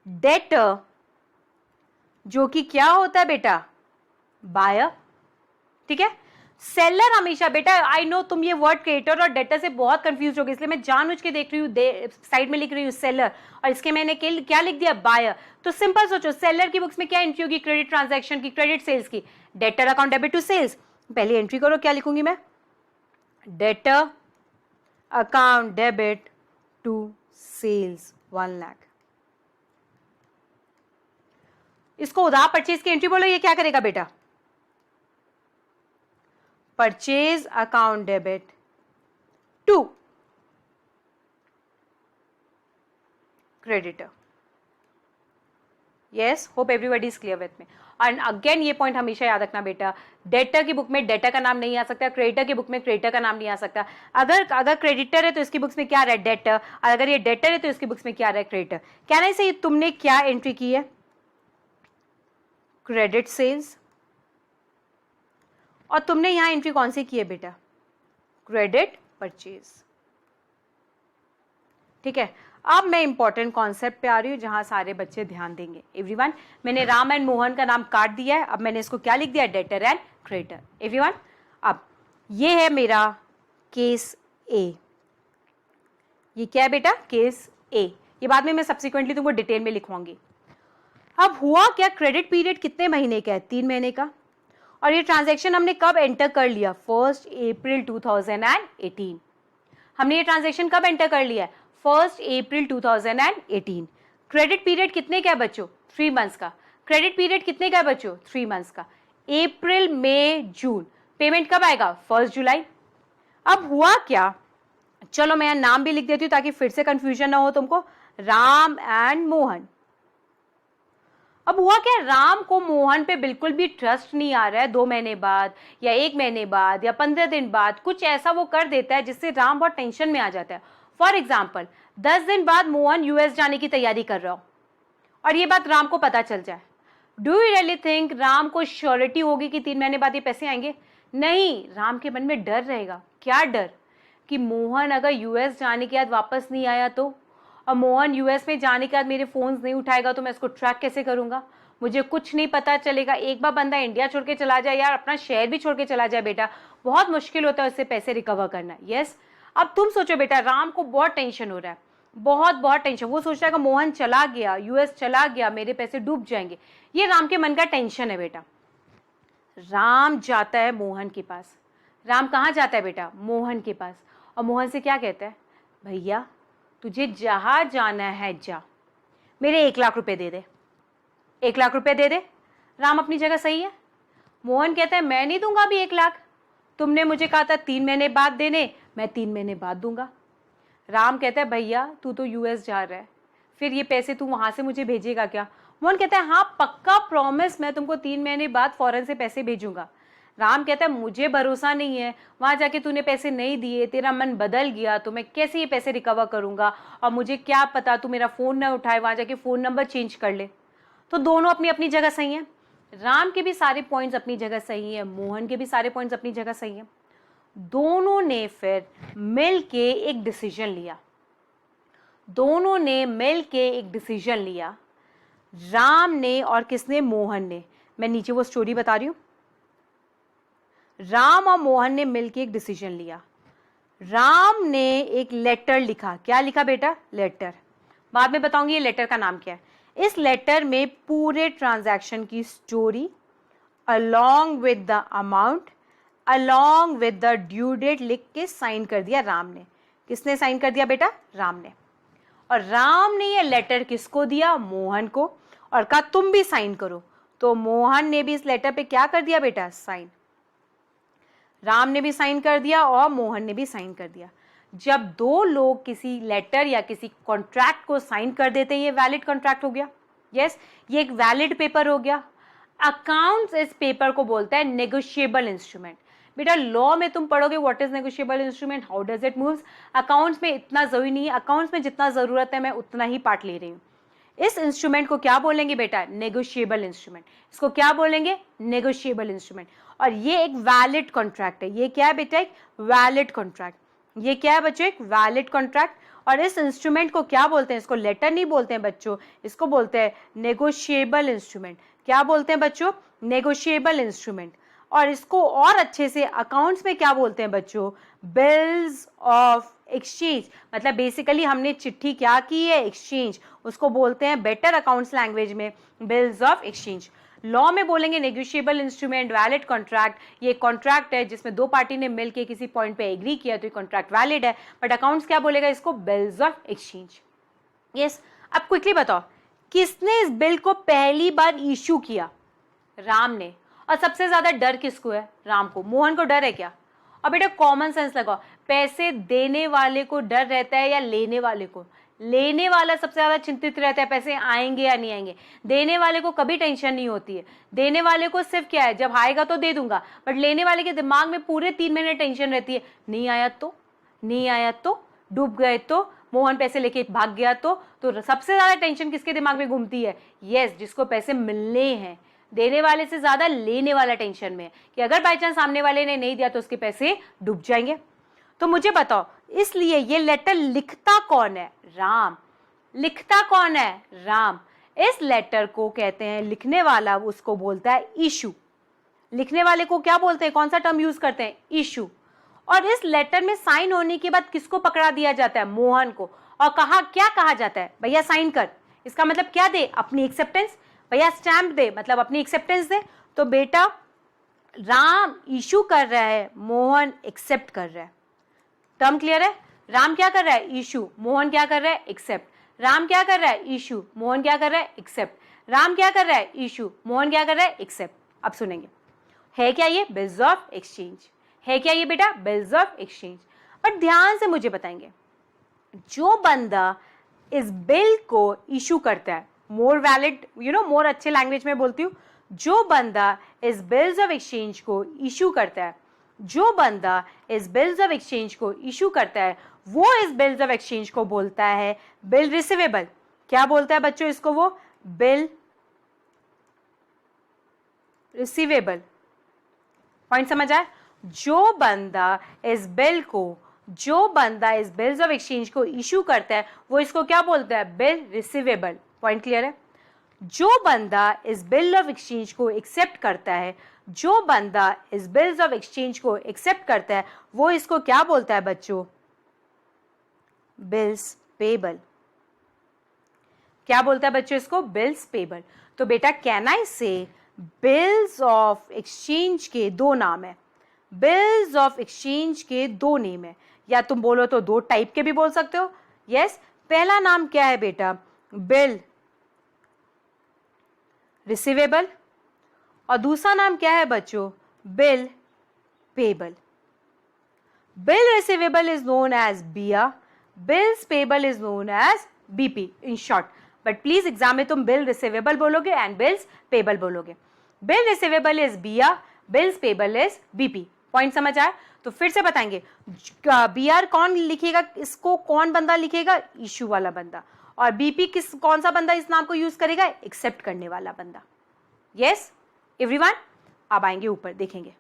debtor, जो कि क्या होता है बेटा? बायर। ठीक है। सेलर हमेशा बेटा, आई नो तुम ये वर्ड क्रेडिटर और डेटर से बहुत कंफ्यूज हो गए, इसलिए मैं जानबूझ के देख रही हूँ, साइड में लिख रही हूँ सेलर, और इसके मैंने क्या लिख दिया? बायर। तो सिंपल सोचो, सेलर की बुक्स में क्या एंट्री होगी? क्रेडिट ट्रांजैक्शन की, क्रेडिट सेल्स की। Debtor account debit to sales. पहले एंट्री करो, क्या लिखूंगी मैं? Debtor account debit to sales 1 lakh. इसको उधार परचेज की एंट्री बोलो, ये क्या करेगा बेटा? Purchase account debit to creditor. Yes, hope everybody is clear with me. And again ये पॉइंट हमेशा याद रखना बेटा, डेटर की बुक में डेटर का नाम नहीं आ सकता, क्रेडिटर की बुक में क्रेडिटर का नाम नहीं आ सकता। अगर क्रेडिटर है तो इसकी बुक्स में क्या रहा है? डेटर। और अगर ये डेटर है तो इसकी बुक्स में क्या रहा है? क्रेडिटर। कहना से तुमने क्या एंट्री की है? Credit sales. और तुमने यहां एंट्री कौन सी की है बेटा? Credit purchase. ठीक है। अब मैं इंपॉर्टेंट कॉन्सेप्ट पे आ रही हूं जहां सारे बच्चे ध्यान देंगे। एवरीवन, मैंने राम एंड मोहन का नाम काट दिया है, अब मैंने इसको क्या लिख दिया? Debtor and creditor. एवरीवन, अब ये है मेरा केस ए। ये क्या है बेटा? केस ए। ये बाद में मैं सब्सिक्वेंटली तुमको डिटेल में लिखवाऊंगी। अब हुआ क्या, क्रेडिट पीरियड कितने महीने का है? 3 महीने का। और ये ट्रांजैक्शन हमने कब एंटर कर लिया? 1 अप्रैल 2018। हमने ये ट्रांजैक्शन कब एंटर कर लिया है? 1 अप्रैल 2018। क्रेडिट पीरियड कितने का है बच्चों? 3 मंथ्स का। क्रेडिट पीरियड कितने का है बच्चों? 3 मंथ्स का। अप्रैल, मई, जून। पेमेंट कब आएगा? 1 जुलाई। अब हुआ क्या, चलो मैं यहां नाम भी लिख देती हूं ताकि फिर से कंफ्यूजन ना हो तुमको। राम एंड मोहन। अब हुआ क्या, राम को मोहन पे बिल्कुल भी ट्रस्ट नहीं आ रहा है। 2 महीने बाद या 1 महीने बाद या 15 दिन बाद कुछ ऐसा वो कर देता है जिससे राम बहुत टेंशन में आ जाता है। फॉर एग्जाम्पल, 10 दिन बाद मोहन यूएस जाने की तैयारी कर रहा हो और ये बात राम को पता चल जाए। Do you really think Ram को श्योरिटी होगी कि 3 महीने बाद ये पैसे आएंगे? नहीं, राम के मन में डर रहेगा। क्या डर? कि मोहन अगर यूएस जाने के बाद वापस नहीं आया तो, और मोहन यूएस में जाने के बाद मेरे फोन्स नहीं उठाएगा तो मैं इसको ट्रैक कैसे करूंगा? मुझे कुछ नहीं पता चलेगा। एक बार बंदा इंडिया छोड़ के चला जाए, यार अपना शहर भी छोड़ के चला जाए बेटा, बहुत मुश्किल होता है उससे पैसे रिकवर करना। यस, अब तुम सोचो बेटा, राम को बहुत टेंशन हो रहा है, बहुत टेंशन। वो सोच रहा है कि मोहन चला गया, यूएस चला गया, मेरे पैसे डूब जाएंगे। ये राम के मन का टेंशन है बेटा। राम जाता है मोहन के पास। राम कहाँ जाता है बेटा? मोहन के पास। और मोहन से क्या कहता है? भैया तुझे जहां जाना है जा, मेरे 1 लाख रुपए दे दे। 1 लाख रुपए दे दे। राम अपनी जगह सही है। मोहन कहता है मैं नहीं दूंगा अभी 1 लाख, तुमने मुझे कहा था 3 महीने बाद देने, मैं 3 महीने बाद दूंगा। राम कहता है भैया तू तो यूएस जा रहा है, फिर ये पैसे तू वहां से मुझे भेजेगा क्या? मोहन कहता है हाँ पक्का प्रॉमिस, मैं तुमको 3 महीने बाद फौरन से पैसे भेजूंगा। राम कहता है मुझे भरोसा नहीं है, वहां जाके तूने पैसे नहीं दिए, तेरा मन बदल गया तो मैं कैसे ये पैसे रिकवर करूंगा, और मुझे क्या पता तू मेरा फोन ना उठाए, वहां जाके फोन नंबर चेंज कर ले। तो दोनों अपनी अपनी जगह सही हैं। राम के भी सारे पॉइंट्स अपनी जगह सही है, मोहन के भी सारे पॉइंट्स अपनी जगह सही है। दोनों ने फिर मिल के एक डिसीजन लिया। दोनों ने मिल के एक डिसीजन लिया, राम ने और किसने? मोहन ने। मैं नीचे वो स्टोरी बता रही हूं। राम और मोहन ने मिलकर एक डिसीजन लिया। राम ने एक लेटर लिखा। क्या लिखा बेटा? लेटर। बाद में बताऊंगी ये लेटर का नाम क्या है। इस लेटर में पूरे ट्रांजैक्शन की story along with the amount, along with the due date लिख के साइन कर दिया राम ने। किसने साइन कर दिया बेटा? राम ने। और राम ने ये लेटर किसको दिया? मोहन को, और कहा तुम भी साइन करो। तो मोहन ने भी इस लेटर पे क्या कर दिया बेटा? साइन। राम ने भी साइन कर दिया और मोहन ने भी साइन कर दिया। जब दो लोग किसी लेटर या किसी कॉन्ट्रैक्ट को साइन कर देते हैं, ये वैलिड कॉन्ट्रैक्ट हो गया। यस, ये एक वैलिड पेपर हो गया। अकाउंट्स इस पेपर को बोलता है नेगोशिएबल इंस्ट्रूमेंट। बेटा लॉ में तुम पढ़ोगे what is negotiable instrument, how does it moves. Accounts में इतना जरूरी नहीं है, अकाउंट्स में जितना जरूरत है मैं उतना ही पार्ट ले रही हूँ। इस इंस्ट्रूमेंट को क्या बोलेंगे बेटा? Negotiable instrument. इसको क्या बोलेंगे? Negotiable instrument. और ये एक वैलिड कॉन्ट्रैक्ट है। ये क्या है बेटा? एक वैलिड कॉन्ट्रैक्ट। ये क्या है बच्चों? एक वैलिड कॉन्ट्रैक्ट। और इस इंस्ट्रूमेंट को क्या बोलते हैं? इसको लेटर नहीं बोलते हैं बच्चों, इसको बोलते हैं नेगोशिएबल इंस्ट्रूमेंट। क्या बोलते हैं बच्चों? Negotiable instrument. और इसको और अच्छे से अकाउंट्स में क्या बोलते हैं बच्चों? Bills of exchange. मतलब बेसिकली हमने चिट्ठी क्या की है? एक्सचेंज। उसको बोलते हैं बेटर अकाउंट्स लैंग्वेज में बिल्स ऑफ एक्सचेंज। लॉ में बोलेंगे नेगोशिएबल इंस्ट्रूमेंट, वैलिड कॉन्ट्रैक्ट। ये कॉन्ट्रैक्ट है जिसमें दो पार्टी ने मिलकर किसी पॉइंट पे एग्री किया तो ये कॉन्ट्रैक्ट वैलिड है। बट अकाउंट्स क्या बोलेगा इसको? Bills of exchange. यस, अब क्विकली बताओ किसने इस बिल को पहली बार इश्यू किया? राम ने। और सबसे ज्यादा डर किसको है? राम को। मोहन को डर है क्या? और बेटा कॉमन सेंस लगाओ, पैसे देने वाले को डर रहता है या लेने वाले को? लेने वाला सबसे ज्यादा चिंतित रहता है पैसे आएंगे या नहीं आएंगे। देने वाले को कभी टेंशन नहीं होती है। देने वाले को सिर्फ क्या है, जब आएगा तो दे दूंगा। बट लेने वाले के दिमाग में पूरे 3 महीने टेंशन रहती है, नहीं आया तो, नहीं आया तो, डूब गए तो, मोहन पैसे लेके भाग गया तो सबसे ज्यादा टेंशन किसके दिमाग में घूमती है? यस, जिसको पैसे मिलने हैं। देने वाले से ज्यादा लेने वाला टेंशन में है कि अगर बाई चांस सामने वाले ने नहीं दिया तो उसके पैसे डूब जाएंगे। तो मुझे बताओ, इसलिए ये लेटर लिखता कौन है? राम। लिखता कौन है? राम। इस लेटर को कहते हैं, लिखने वाला उसको बोलता है इशू। लिखने वाले को क्या बोलते हैं? कौन सा टर्म यूज करते हैं? इशू। और इस लेटर में साइन होने के बाद किसको पकड़ा दिया जाता है? मोहन को। और कहा क्या कहा जाता है? भैया साइन कर। इसका मतलब क्या दे? अपनी एक्सेप्टेंस। भैया स्टैंप दे, मतलब अपनी एक्सेप्टेंस दे। तो बेटा राम इशू कर रहा है, मोहन एक्सेप्ट कर रहा है। टर्म क्लियर है? राम क्या कर रहा है? इशू। मोहन क्या कर रहा है? एक्सेप्ट। राम क्या कर रहा है? इशू। मोहन क्या कर रहा है? एक्सेप्ट। राम क्या कर रहा है? इशू। मोहन क्या कर रहा है? एक्सेप्ट। अब सुनेंगे, है क्या ये? Bills of exchange. है क्या ये बेटा? Bills of exchange. बट ध्यान से मुझे बताएंगे, जो बंदा इस बिल को इशू करता है, मोर वैलिड, मोर अच्छे लैंग्वेज में बोलती हूँ, जो बंदा इस बिल्स ऑफ एक्सचेंज को इशू करता है, जो बंदा इस बिल्स ऑफ एक्सचेंज को इशू करता है, वो इस बिल्स ऑफ एक्सचेंज को बोलता है बिल रिसीवेबल। क्या बोलता है बच्चों इसको? वो बिल रिसीवेबल। पॉइंट समझ आया? जो बंदा इस बिल्स ऑफ एक्सचेंज को इशू करता है वो इसको क्या बोलता है? Bill receivable. पॉइंट क्लियर है? जो बंदा इस बिल ऑफ एक्सचेंज को एक्सेप्ट करता है, जो बंदा इस बिल्स ऑफ एक्सचेंज को एक्सेप्ट करता है, वो इसको क्या बोलता है बच्चों? Bills payable. क्या बोलता है बच्चों इसको? Bills payable. तो बेटा कैन आई से बिल्स ऑफ एक्सचेंज के दो नाम है। बिल्स ऑफ एक्सचेंज के दो नेम है, या तुम बोलो तो दो टाइप के भी बोल सकते हो। यस, पहला नाम क्या है बेटा? बिल रिसीवेबल, और दूसरा नाम क्या है बच्चों? Bill payable. Bill receivable is known as BR, bills payable is known as BP in short. But please exam में तुम बिल रिसीवेबल बोलोगे एंड बिल्स पेबल बोलोगे। Bill receivable is BR, bills payable is BP। Point समझ आया? तो फिर से बताएंगे, BR कौन लिखेगा, इसको कौन बंदा लिखेगा? इशू वाला बंदा। और BP कौन सा बंदा इस नाम को यूज करेगा? एक्सेप्ट करने वाला बंदा। यस एवरीवन, अब आएंगे ऊपर देखेंगे।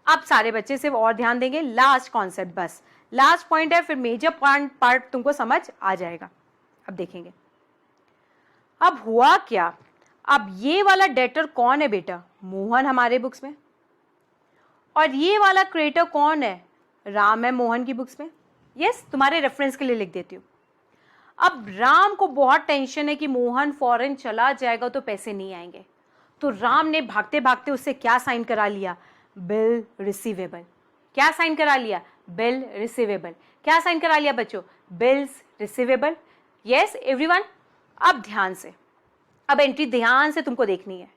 अब सारे बच्चे सिर्फ और ध्यान देंगे, लास्ट कॉन्सेप्ट, बस लास्ट पॉइंट है, फिर मेजर पार्ट तुमको समझ आ जाएगा। अब देखेंगे अब हुआ क्या। अब ये वाला डेटर कौन है बेटा? मोहन हमारे बुक्स में। और ये वाला क्रेडिटर कौन है? राम है मोहन की बुक्स में। यस, तुम्हारे रेफरेंस के लिए लिख देती हूँ। अब राम को बहुत टेंशन है कि मोहन फॉरेन चला जाएगा तो पैसे नहीं आएंगे, तो राम ने भागते भागते उससे क्या साइन करा लिया? Bill receivable. क्या साइन करा लिया? Bill receivable. क्या साइन करा लिया बच्चों? Bills receivable. यस एवरीवन, अब ध्यान से, अब एंट्री ध्यान से तुमको देखनी है।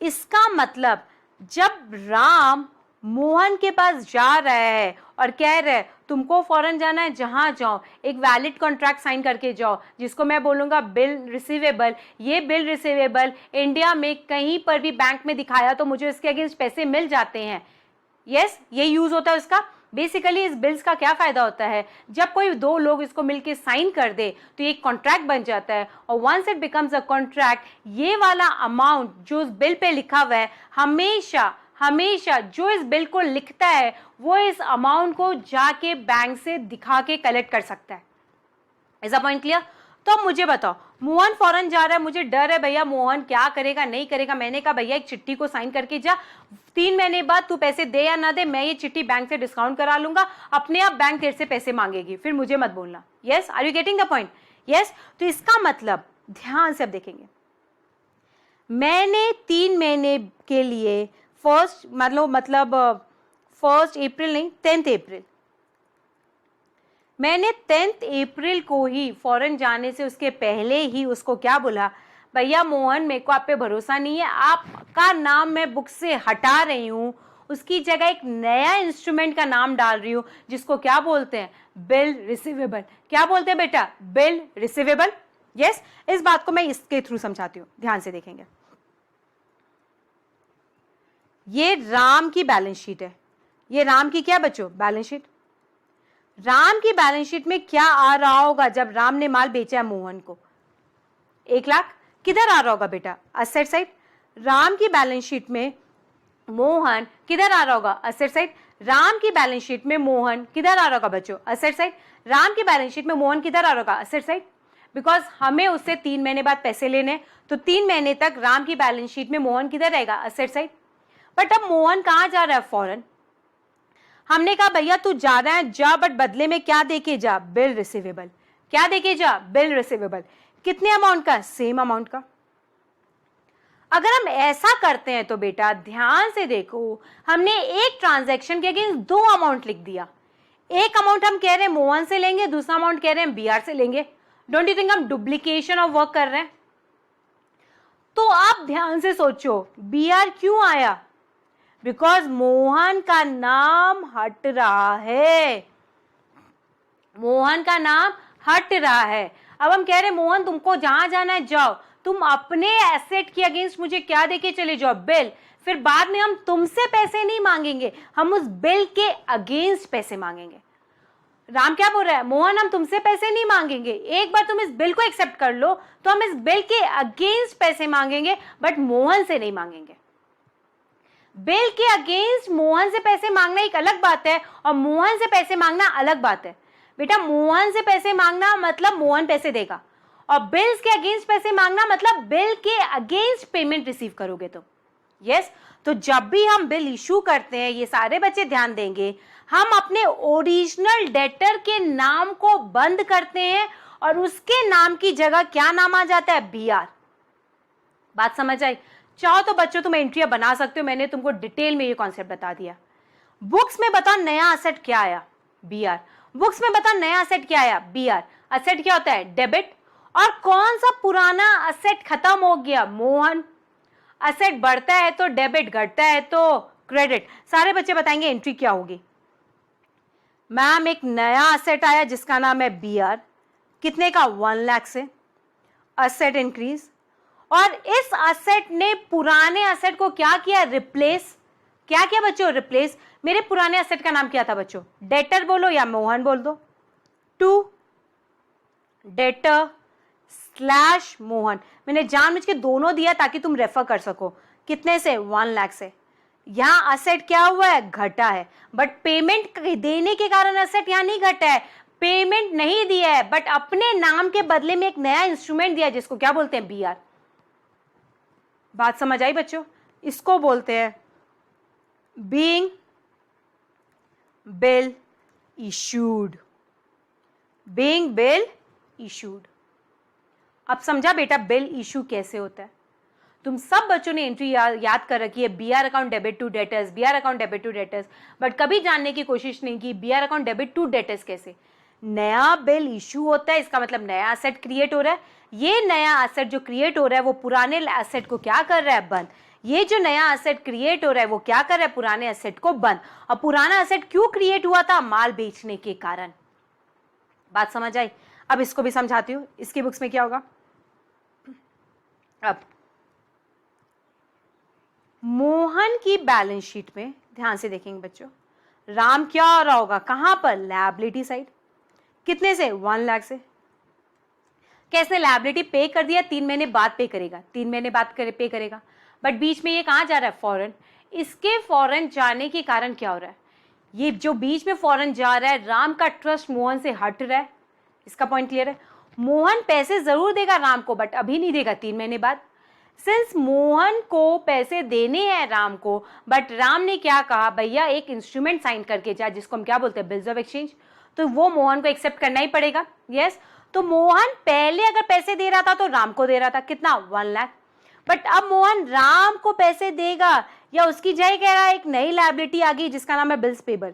इसका मतलब जब राम मोहन के पास जा रहा है और कह रहा है तुमको फॉरेन जाना है, जहां जाओ एक वैलिड कॉन्ट्रैक्ट साइन करके जाओ, जिसको मैं बोलूंगा बिल रिसीवेबल। ये बिल रिसीवेबल इंडिया में कहीं पर भी बैंक में दिखाया तो मुझे इसके अगेंस्ट पैसे मिल जाते हैं। यस, ये यूज होता है उसका। बेसिकली इस बिल्स का क्या फायदा होता है? जब कोई दो लोग इसको मिलके साइन कर दे तो एक कॉन्ट्रैक्ट बन जाता है, और once it becomes a contract, ये वाला अमाउंट जो उस बिल पे लिखा हुआ है, हमेशा हमेशा जो इस बिल को लिखता है वो इस अमाउंट को जाके बैंक से दिखा के कलेक्ट कर सकता है। Is a point clear? तो अब मुझे बताओ, मोहन फॉरेन जा रहा है, मुझे डर है भैया मोहन क्या करेगा नहीं करेगा। मैंने कहा भैया एक चिट्ठी को साइन करके जा, 3 महीने बाद तू पैसे दे या ना दे, मैं ये चिट्ठी बैंक से डिस्काउंट करा लूंगा, अपने आप बैंक तेरे से पैसे मांगेगी, फिर मुझे मत बोलना। Yes, are you getting the point? Yes, तो इसका मतलब ध्यान से अब देखेंगे, मैंने 3 महीने के लिए फर्स्ट 1 अप्रैल नहीं 10 अप्रैल, मैंने 10 अप्रैल को ही फॉरेन जाने से उसके पहले ही उसको क्या बोला? भैया मोहन मेरे को आप पे भरोसा नहीं है, आपका नाम मैं बुक से हटा रही हूं, उसकी जगह एक नया इंस्ट्रूमेंट का नाम डाल रही हूं, जिसको क्या बोलते हैं? Bill receivable. क्या बोलते हैं बेटा? Bill receivable. यस, इस बात को मैं इसके थ्रू समझाती हूं, ध्यान से देखेंगे। ये राम की बैलेंस शीट है। ये राम की क्या बच्चों? Balance sheet. राम की बैलेंस शीट में क्या आ रहा होगा जब राम ने माल बेचा है मोहन को? 1 लाख। किधर आ रहा होगा बेटा? Asset side. राम की बैलेंस शीट में मोहन किधर आ रहा होगा? Asset side. राम की बैलेंस शीट में मोहन किधर आ रहा होगा बच्चों? Asset side. राम की बैलेंस शीट में मोहन किधर आ रहा होगा? Asset side. बिकॉज हमें उससे 3 महीने बाद पैसे लेने, तो 3 महीने तक राम की बैलेंस शीट में मोहन किधर रहेगा? Asset side. बट अब मोहन कहां जा रहा है? फॉरेन। हमने कहा भैया तू जा रहा है जा, बट बदले में क्या देके जा? Bill receivable. क्या देके जा? Bill receivable. कितने अमाउंट का? सेम अमाउंट का। अगर हम ऐसा करते हैं तो बेटा ध्यान से देखो, हमने एक ट्रांजैक्शन के अगेंस्ट 2 अमाउंट लिख दिया। एक अमाउंट हम कह रहे हैं मोहन से लेंगे, दूसरा अमाउंट कह रहे हैं BR से लेंगे। डोंट यू थिंक हम डुप्लीकेशन ऑफ वर्क कर रहे हैं? तो आप ध्यान से सोचो, BR क्यों आया? बिकॉज मोहन का नाम हट रहा है। मोहन का नाम हट रहा है। अब हम कह रहे हैं मोहन तुमको जहां जाना है जाओ, तुम अपने एसेट के अगेंस्ट मुझे क्या देके चले जाओ? बिल। फिर बाद में हम तुमसे पैसे नहीं मांगेंगे, हम उस बिल के अगेंस्ट पैसे मांगेंगे। राम क्या बोल रहा है? मोहन हम तुमसे पैसे नहीं मांगेंगे, एक बार तुम इस बिल को एक्सेप्ट कर लो तो हम इस बिल के अगेंस्ट पैसे मांगेंगे, बट मोहन से नहीं मांगेंगे। बिल के अगेंस्ट मोहन से पैसे मांगना एक अलग बात है और मोहन से पैसे मांगना अलग बात है। बेटा मोहन से पैसे मांगना मतलब मोहन पैसे देगा, और बिल्स के अगेंस्ट पैसे मांगना मतलब बिल के अगेंस्ट पेमेंट रिसीव करोगे तुम। यस, तो जब भी हम बिल इशू करते हैं, ये सारे बच्चे ध्यान देंगे, हम अपने ओरिजिनल डेटर के नाम को बंद करते हैं और उसके नाम की जगह क्या नाम आ जाता है? BR। बात समझ आई? चाहो तो बच्चों तुम एंट्रियां बना सकते हो, मैंने तुमको डिटेल में ये कॉन्सेप्ट बता दिया। बुक्स में बताओ नया असेट क्या आया? BR। बुक्स में बताओ नया असेट क्या आया? BR। असेट क्या होता है? डेबिट। और कौन सा पुराना असेट खत्म हो गया? मोहन। असेट बढ़ता है तो डेबिट, घटता है तो क्रेडिट। सारे बच्चे बताएंगे एंट्री क्या होगी? मैम एक नया असेट आया जिसका नाम है BR, कितने का? 1 लाख से। असेट इंक्रीज, और इस असेट ने पुराने असेट को क्या किया? रिप्लेस। क्या किया बच्चों? रिप्लेस। मेरे पुराने असेट का नाम क्या था बच्चों? डेटर बोलो या मोहन बोल दो। 2 डेटर स्लैश मोहन। मैंने जानबूझ के दोनों दिया ताकि तुम रेफर कर सको। कितने से? 1 लाख से। यहां असेट क्या हुआ है? घटा है, बट पेमेंट देने के कारण असेट यहां नहीं घटा है। पेमेंट नहीं दिया है, बट अपने नाम के बदले में एक नया इंस्ट्रूमेंट दिया जिसको क्या बोलते हैं? BR। बात समझ आई बच्चों? इसको बोलते हैं being bill issued. Being bill issued. अब समझा बेटा बिल इशू कैसे होता है? तुम सब बच्चों ने एंट्री याद कर रखी है, BR account debit to debtors, BR account debit to debtors, but कभी जानने की कोशिश नहीं की BR account debit to debtors कैसे। नया बिल इशू होता है, इसका मतलब नया असेट क्रिएट हो रहा है। ये नया असेट जो क्रिएट हो रहा है वो पुराने असेट को क्या कर रहा है? बंद। ये जो नया असेट क्रिएट हो रहा है वो क्या कर रहा है? पुराने असेट को बंद। और पुराना असेट क्यों क्रिएट हुआ था? माल बेचने के कारण। बात समझ आई? अब इसको भी समझाती हूँ, इसकी बुक्स में क्या होगा। अब मोहन की बैलेंस शीट में ध्यान से देखेंगे बच्चों, राम क्या हो रहा होगा? कहां पर? Liability side. कितने से? 1 लाख से। कैसे? लायबिलिटी पे कर दिया, 3 महीने बाद पे करेगा, 3 महीने बाद पे करेगा, बट बीच में ये कहां जा रहा है? फॉरेन। इसके फॉरेन जाने के कारण क्या हो रहा है? ये जो बीच में फॉरेन जा रहा है, राम का ट्रस्ट मोहन से हट रहा है। इसका पॉइंट क्लियर है? मोहन पैसे जरूर देगा राम को, बट अभी नहीं देगा, 3 महीने बाद। सिंस मोहन को पैसे देने हैं राम को, बट राम ने क्या कहा? भैया एक इंस्ट्रूमेंट साइन करके जा, जिसको हम क्या बोलते हैं? Bills of exchange. तो वो मोहन को एक्सेप्ट करना ही पड़ेगा। यस। तो मोहन पहले अगर पैसे दे रहा था तो राम को दे रहा था, कितना? 1 लाख। बट अब मोहन राम को पैसे देगा या उसकी जगह एक नई लायबिलिटी आ गई जिसका नाम है बिल्स पेबल।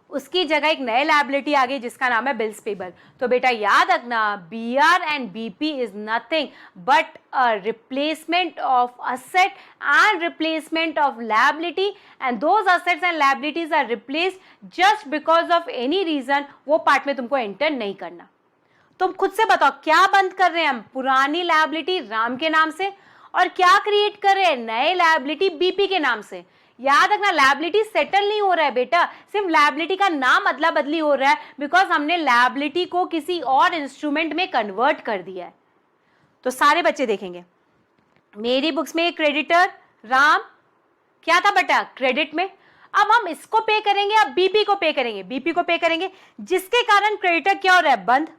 उसकी जगह एक नई लायबिलिटी आ गई जिसका नाम है बिल्स पेबल। तो बेटा याद रखना, BR and BP is nothing but a replacement of asset and replacement of liability, and those assets and liabilities are replaced just because of any reason. वो पार्ट में तुमको एंटर नहीं करना। तुम खुद से बताओ क्या बंद कर रहे हैं हम? पुरानी लायबिलिटी राम के नाम से, और क्या क्रिएट कर रहे हैं? नए लायबिलिटी BP के नाम से। याद रखना लायबिलिटी सेटल नहीं हो रहा है बेटा, सिर्फ लायबिलिटी का नाम अदला बदली हो रहा है बिकॉज हमने लायबिलिटी को किसी और इंस्ट्रूमेंट में कन्वर्ट कर दिया है। तो सारे बच्चे देखेंगे मेरी बुक्स में क्रेडिटर राम क्या था बेटा? क्रेडिट में। अब हम इसको पे करेंगे, अब BP को पे करेंगे, BP को पे करेंगे, जिसके कारण क्रेडिटर क्या हो रहा है? बंद।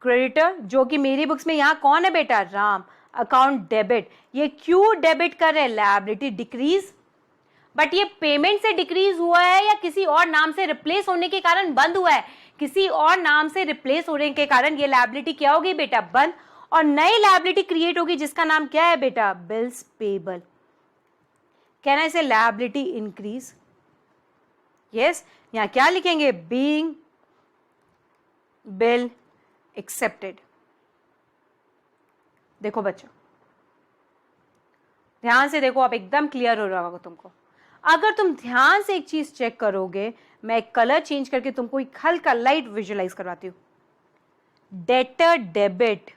क्रेडिटर जो कि मेरी बुक्स में यहां कौन है बेटा? राम। अकाउंट डेबिट, ये क्यों डेबिट कर रहे हैं? Liability decrease. बट ये पेमेंट से डिक्रीज हुआ है या किसी और नाम से रिप्लेस होने के कारण बंद हुआ है? किसी और नाम से रिप्लेस होने के कारण ये लायबिलिटी क्या होगी बेटा? बंद। और नई लायबिलिटी क्रिएट होगी जिसका नाम क्या है बेटा? Bills payable. कहना इसे लायबिलिटी इंक्रीज। यस। यहां क्या लिखेंगे? Being bill accepted. देखो बच्चों ध्यान से देखो, अब एकदम क्लियर हो रहा होगा तुमको। अगर तुम ध्यान से एक चीज चेक करोगे, मैं एक कलर चेंज करके तुमको एक हल्का लाइट विजुअलाइज करवाती हूं। Debtor debit,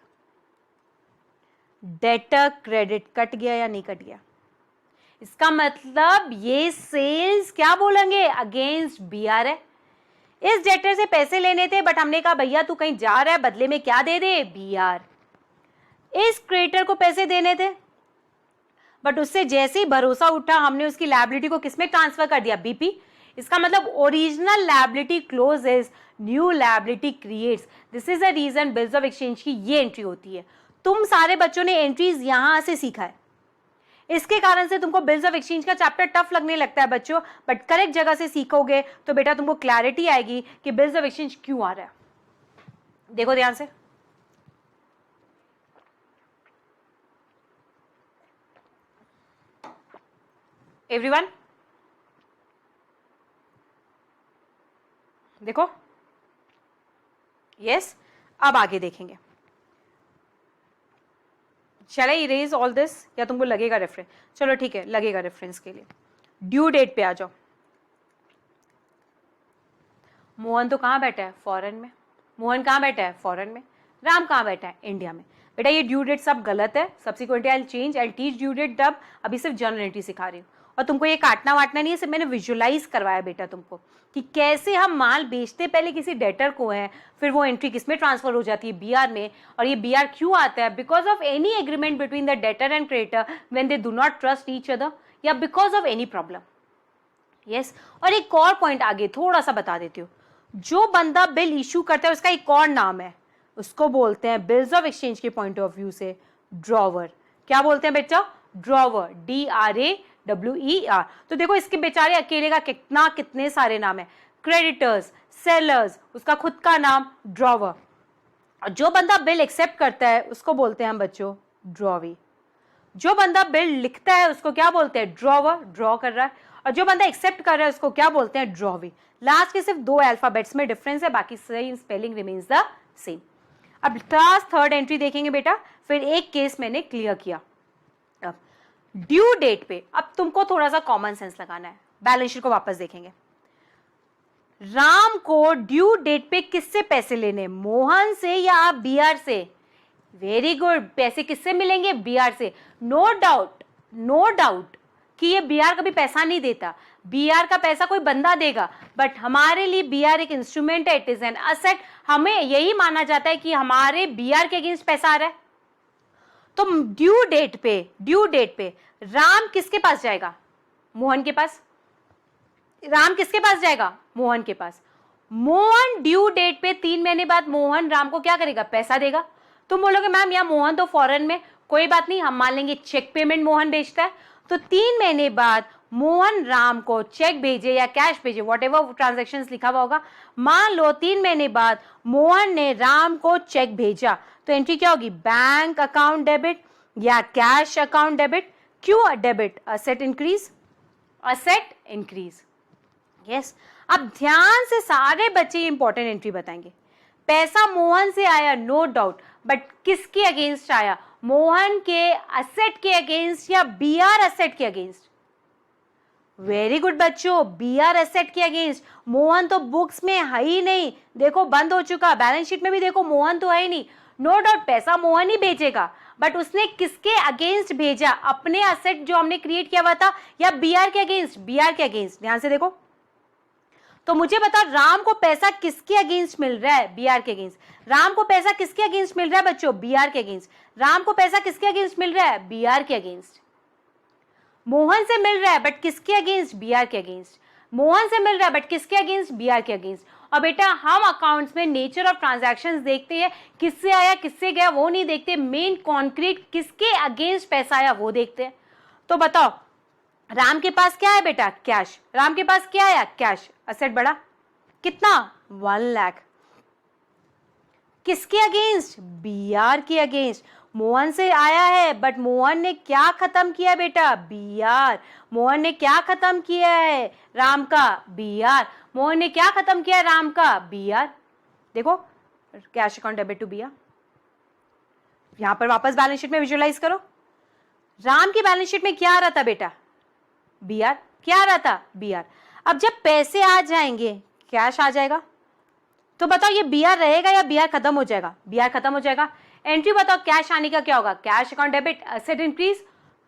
debtor credit cut गया या नहीं कट गया? इसका मतलब ये सेल्स क्या बोलेंगे? अगेंस्ट BR है। इस डेटर से पैसे लेने थे बट हमने कहा भैया तू कहीं जा रहा है, बदले में क्या दे दे? BR। इस क्रेडिटर को पैसे देने थे बट उससे जैसे ही भरोसा उठा हमने उसकी लायबिलिटी को किसमें ट्रांसफर कर दिया? BP। इसका मतलब original liability closes, new liability creates. This is the reason bills of exchange की ये एंट्री होती है। तुम सारे बच्चों ने एंट्रीज यहां से सीखा है, इसके कारण से तुमको बिल्स ऑफ एक्सचेंज का चैप्टर टफ लगने लगता है बच्चों, बट करेक्ट जगह से सीखोगे तो बेटा तुमको क्लैरिटी आएगी कि बिल्स ऑफ एक्सचेंज क्यों आ रहा है। देखो ध्यान से, एवरीवन देखो। यस, अब आगे देखेंगे, शैल आई इरेज ऑल दिस या तुमको लगेगा रेफरेंस? चलो ठीक है, लगेगा रेफरेंस के लिए। ड्यू डेट पे आ जाओ। मोहन तो कहाँ बैठा है? फॉरेन में। मोहन कहाँ बैठा है? फॉरेन में। राम कहाँ बैठा है? इंडिया में। बेटा ये ड्यू डेट सब गलत है, subsequently I will change, I will teach due date तब। अभी सिर्फ जर्नल एंट्री सिखा रही हूँ और तुमको ये काटना वाटना नहीं है, सिर्फ मैंने विजुअलाइज करवाया बेटा तुमको कि कैसे हम माल बेचते पहले किसी डेटर को है, फिर वो एंट्री किसमें ट्रांसफर हो जाती है? बीआर में। और ये बीआर क्यों आता है? Because of any agreement between the debtor and creditor when they do not trust each other, या because of any problem. Yes, और एक और पॉइंट आगे थोड़ा सा बता देती हूँ। जो बंदा बिल इशू करता है उसका एक और नाम है, उसको बोलते हैं बिल्स ऑफ एक्सचेंज के पॉइंट ऑफ व्यू से ड्रॉवर। क्या बोलते हैं बेटा? Drawer, DRAWER। तो देखो इसके बेचारे अकेले का कितने सारे नाम है, क्रेडिटर्स, सेलर्स, उसका खुद का नाम ड्रॉवर। और जो बंदा बिल एक्सेप्ट करता है उसको बोलते हैं हम बच्चों ड्रॉवी। जो बंदा बिल लिखता है उसको क्या बोलते हैं? ड्रॉवर, ड्रॉ कर रहा है। और जो बंदा एक्सेप्ट कर रहा है उसको क्या बोलते हैं? ड्रॉवी। लास्ट के सिर्फ 2 अल्फाबेट्स में डिफरेंस है, बाकी same spelling remains the same. अब क्लास थर्ड एंट्री देखेंगे बेटा, फिर एक केस मैंने क्लियर किया। अब ड्यू डेट पे अब तुमको थोड़ा सा कॉमन सेंस लगाना है। बैलेंस शीट को वापस देखेंगे। राम को ड्यू डेट पे किससे पैसे लेने? मोहन से या बीआर से? वेरी गुड, पैसे किससे मिलेंगे? बीआर से। नो डाउट, नो डाउट कि ये बीआर कभी पैसा नहीं देता, बीआर का पैसा कोई बंदा देगा, बट हमारे लिए बीआर एक इंस्ट्रूमेंट है, इट इज एन असेट। हमें यही माना जाता है कि हमारे बीआर के अगेंस्ट पैसा आ रहा है। तो ड्यू डेट पे राम किसके पास जाएगा? मोहन के पास। राम किसके पास जाएगा? मोहन के पास। मोहन ड्यू डेट पे 3 महीने बाद मोहन राम को क्या करेगा? पैसा देगा। तुम बोलोगे मैम यहाँ मोहन तो फॉरेन में, कोई बात नहीं, हम मान लेंगे चेक पेमेंट मोहन भेजता है। तो 3 महीने बाद मोहन राम को चेक भेजे या कैश भेजे, वॉट एवर ट्रांजेक्शन लिखा हुआ होगा। मान लो 3 महीने बाद मोहन ने राम को चेक भेजा, तो एंट्री क्या होगी? बैंक अकाउंट डेबिट या कैश अकाउंट डेबिट। क्यों debit? Asset increase, asset increase. Yes, अब ध्यान से सारे बच्चे इंपॉर्टेंट एंट्री बताएंगे। पैसा मोहन से आया, नो डाउट, बट किसके अगेंस्ट आया? मोहन के असेट के अगेंस्ट या बीआर असेट के अगेंस्ट? वेरी गुड बच्चों, बीआर असेट के अगेंस्ट। मोहन तो बुक्स में है ही नहीं, देखो बंद हो चुका, बैलेंस शीट में भी देखो मोहन तो है ही नहीं। नो डाउट पैसा मोहन ही भेजेगा, बट उसने किसके अगेंस्ट भेजा? अपने असेट जो हमने क्रिएट किया हुआ था, या बीआर के अगेंस्ट? बीआर के अगेंस्ट। ध्यान से देखो, तो मुझे बता राम को पैसा किसके अगेंस्ट मिल रहा है? बीआर के अगेंस्ट। राम को पैसा किसके अगेंस्ट मिल रहा है बच्चों? बीआर के अगेंस्ट। राम को पैसा किसके अगेंस्ट मिल रहा है? बीआर के अगेंस्ट। मोहन से मिल रहा है बट किसके अगेंस्ट? बीआर के अगेंस्ट। मोहन से मिल रहा है बट किसके अगेंस्ट? बीआर के अगेंस्ट। और बेटा हम अकाउंट्स में नेचर ऑफ ट्रांजैक्शंस देखते हैं, किससे आया किससे गया वो नहीं देखते, मेन कॉन्क्रीट किसके अगेंस्ट पैसा आया वो देखते हैं। तो बताओ राम के पास क्या है बेटा? कैश। राम के पास क्या आया? कैश। असेट बढ़ा कितना? 1 लाख। किसके अगेंस्ट? बीआर के अगेंस्ट। मोहन से आया है बट मोहन ने क्या खत्म किया बेटा? बीआर। मोहन ने क्या खत्म किया है राम का? बीआर। मोहन ने क्या खत्म किया है राम का? बीआर। देखो cash account debit to BR. यहां पर वापस बैलेंस शीट में विजुअलाइज करो। राम की बैलेंस शीट में क्या आ रहा था बेटा? बीआर। क्या आ रहा था? बीआर। अब जब पैसे आ जाएंगे कैश आ जाएगा, तो बताओ ये बीआर रहेगा या बीआर खत्म हो जाएगा? बीआर खत्म हो जाएगा। एंट्री बताओ कैश आने का क्या होगा? Cash account debit, asset increase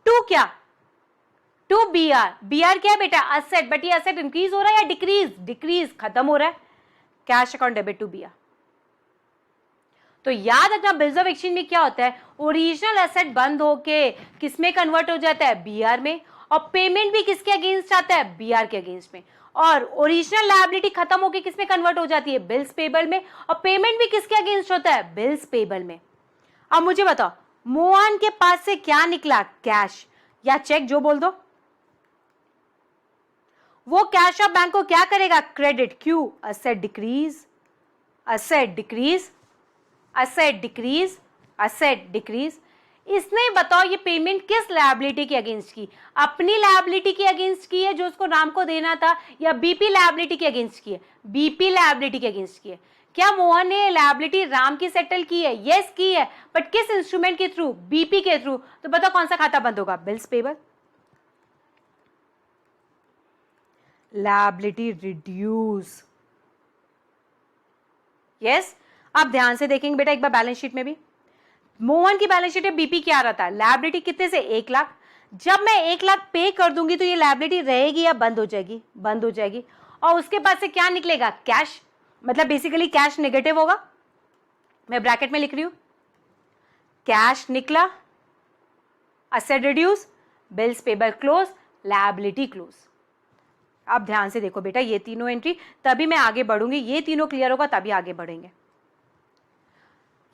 to क्या? To BR. बीआर क्या है बेटा? असेट, बट ये असेट इंक्रीज हो रहा है या डिक्रीज? डिक्रीज, खत्म हो रहा है। Cash account debit to BR. तो याद रखना बिल्स ऑफ एक्सचेंज में क्या होता है? ओरिजिनल असेट बंद होके किसमें कन्वर्ट हो जाता है? बीआर में। और पेमेंट भी किसके अगेंस्ट आता है? बीआर के अगेंस्ट में। और ओरिजिनल लायबिलिटी खत्म होकर किसमें कन्वर्ट हो जाती है? बिल्स पेबल में। और पेमेंट भी किसके अगेंस्ट होता है? बिल्स पेबल में। अब मुझे बताओ मोहन के पास से क्या निकला? कैश या चेक, जो बोल दो। वो कैश ऑफ बैंक को क्या करेगा? क्रेडिट। क्यों? Asset decrease, asset decrease, asset decrease, asset decrease. इसने बताओ ये पेमेंट किस लायबिलिटी के अगेंस्ट की, अपनी लायबिलिटी के अगेंस्ट की है जो उसको राम को देना था, या बीपी लायबिलिटी के अगेंस्ट की है? बीपी लायबिलिटी के अगेंस्ट की है। क्या मोहन ने लायबिलिटी राम की सेटल की है? यस की है, बट किस इंस्ट्रूमेंट के थ्रू? बीपी के थ्रू। तो बताओ कौन सा खाता बंद होगा? Bills payable. Liability reduce. Yes, आप ध्यान से देखेंगे बेटा एक बार बैलेंस शीट में भी, मोहन की बैलेंस शीट में बीपी क्या आ रहा था? लायबिलिटी कितने से? 1 लाख। जब मैं 1 लाख पे कर दूंगी तो ये लायबिलिटी रहेगी या बंद हो जाएगी? बंद हो जाएगी। और उसके पास से क्या निकलेगा? कैश। मतलब बेसिकली कैश नेगेटिव होगा। मैं ब्रैकेट में लिख रही हूं, कैश निकला, asset reduce, bills payable close, liability close. आप ध्यान से देखो बेटा ये तीनों एंट्री, तभी मैं आगे बढ़ूंगी, ये तीनों क्लियर होगा तभी आगे बढ़ेंगे।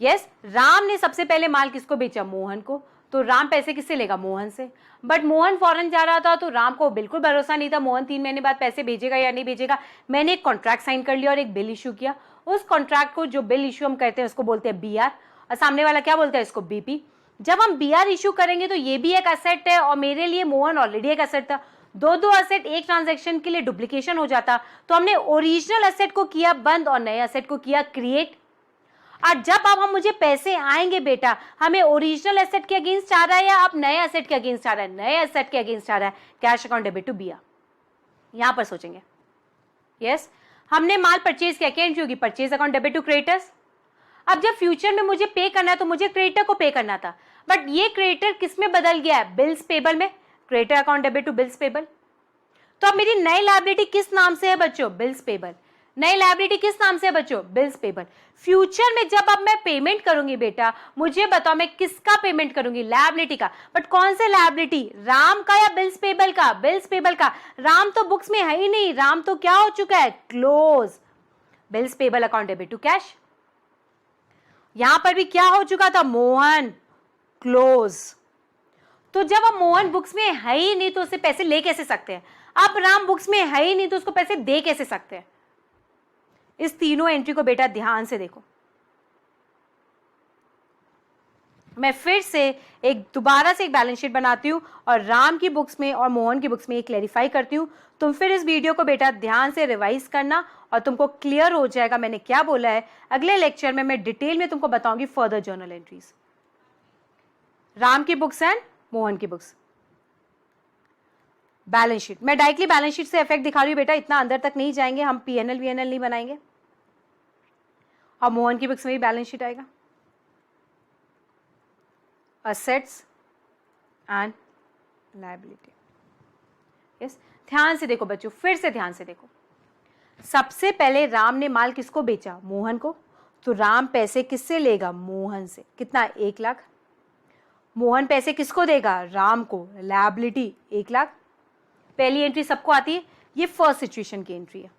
यस, राम ने सबसे पहले माल किसको बेचा? मोहन को। तो राम पैसे किससे लेगा? मोहन से। बट मोहन फॉरेन जा रहा था तो राम को बिल्कुल भरोसा नहीं था मोहन 3 महीने बाद पैसे भेजेगा या नहीं भेजेगा। मैंने एक कॉन्ट्रैक्ट साइन कर लिया और एक बिल इशू किया। उस कॉन्ट्रैक्ट को, जो बिल इशू हम करते हैं उसको बोलते हैं बीआर, और सामने वाला क्या बोलता है? इसको बीपी। जब हम बीआर इशू करेंगे तो ये भी एक एसेट है और मेरे लिए मोहन ऑलरेडी एक एसेट था। दो एसेट एक ट्रांजैक्शन के लिए डुप्लीकेशन हो जाता, तो हमने ओरिजिनल एसेट को किया बंद और नए एसेट को किया क्रिएट। और जब अब हम मुझे पैसे आएंगे बेटा, हमें ओरिजिनल एसेट के अगेंस्ट आ रहा है या अब नए एसेट के अगेंस्ट आ रहा है? नए एसेट के अगेंस्ट आ रहा है। Cash account debit to BR. यहां पर सोचेंगे। यस, हमने माल परचेज किया, क्या एंट्री होगी? Purchase account debit to creditors. अब जब फ्यूचर में मुझे पे करना है तो मुझे क्रेडिटर को पे करना था, बट ये क्रेडिटर किस में बदल गया है? बिल्स पेबल में। Creditor account debit to bills payable. तो अब मेरी नई लायबिलिटी किस नाम से है बच्चों? Bills payable. नई लायबिलिटी किस नाम से है बच्चों? Bills payable. फ्यूचर में जब अब मैं पेमेंट करूंगी बेटा, मुझे बताओ मैं किसका पेमेंट करूंगी? लायबिलिटी का। बट कौन से लायबिलिटी? राम का या बिल्स पेबल का? बिल्स पेबल का। राम तो बुक्स में है ही नहीं, राम तो क्या हो चुका है? Close. Bills payable account debit to cash. यहां पर भी क्या हो चुका था? मोहन क्लोज। तो जब अब मोहन बुक्स में है ही नहीं तो उससे पैसे ले कैसे सकते हैं? अब राम बुक्स में है ही नहीं तो उसको पैसे दे कैसे सकते हैं? इस तीनों एंट्री को बेटा ध्यान से देखो। मैं फिर से दोबारा से एक बैलेंस शीट बनाती हूं और राम की बुक्स में और मोहन की बुक्स में ये क्लैरिफाई करती हूं। तुम फिर इस वीडियो को बेटा ध्यान से रिवाइज करना और तुमको क्लियर हो जाएगा मैंने क्या बोला है। अगले लेक्चर में मैं डिटेल में तुमको बताऊंगी फर्दर जर्नल एंट्रीज, राम की बुक्स एंड मोहन की बुक्स। बैलेंस शीट, मैं डायरेक्टली बैलेंस शीट से इफेक्ट दिखा रही हूं बेटा, इतना अंदर तक नहीं जाएंगे हम, पीएनएल वीएनएल नहीं बनाएंगे। और मोहन की बुक्स में भी बैलेंस शीट आएगा, असेट्स एंड लायबिलिटी। यस, ध्यान से देखो बच्चों, फिर से ध्यान से देखो। सबसे पहले राम ने माल किसको बेचा? मोहन को। तो राम पैसे किससे लेगा? मोहन से। कितना? 1 लाख। मोहन पैसे किसको देगा? राम को। लायबिलिटी 1 लाख। पहली एंट्री सबको आती है, ये फर्स्ट सिचुएशन की एंट्री है।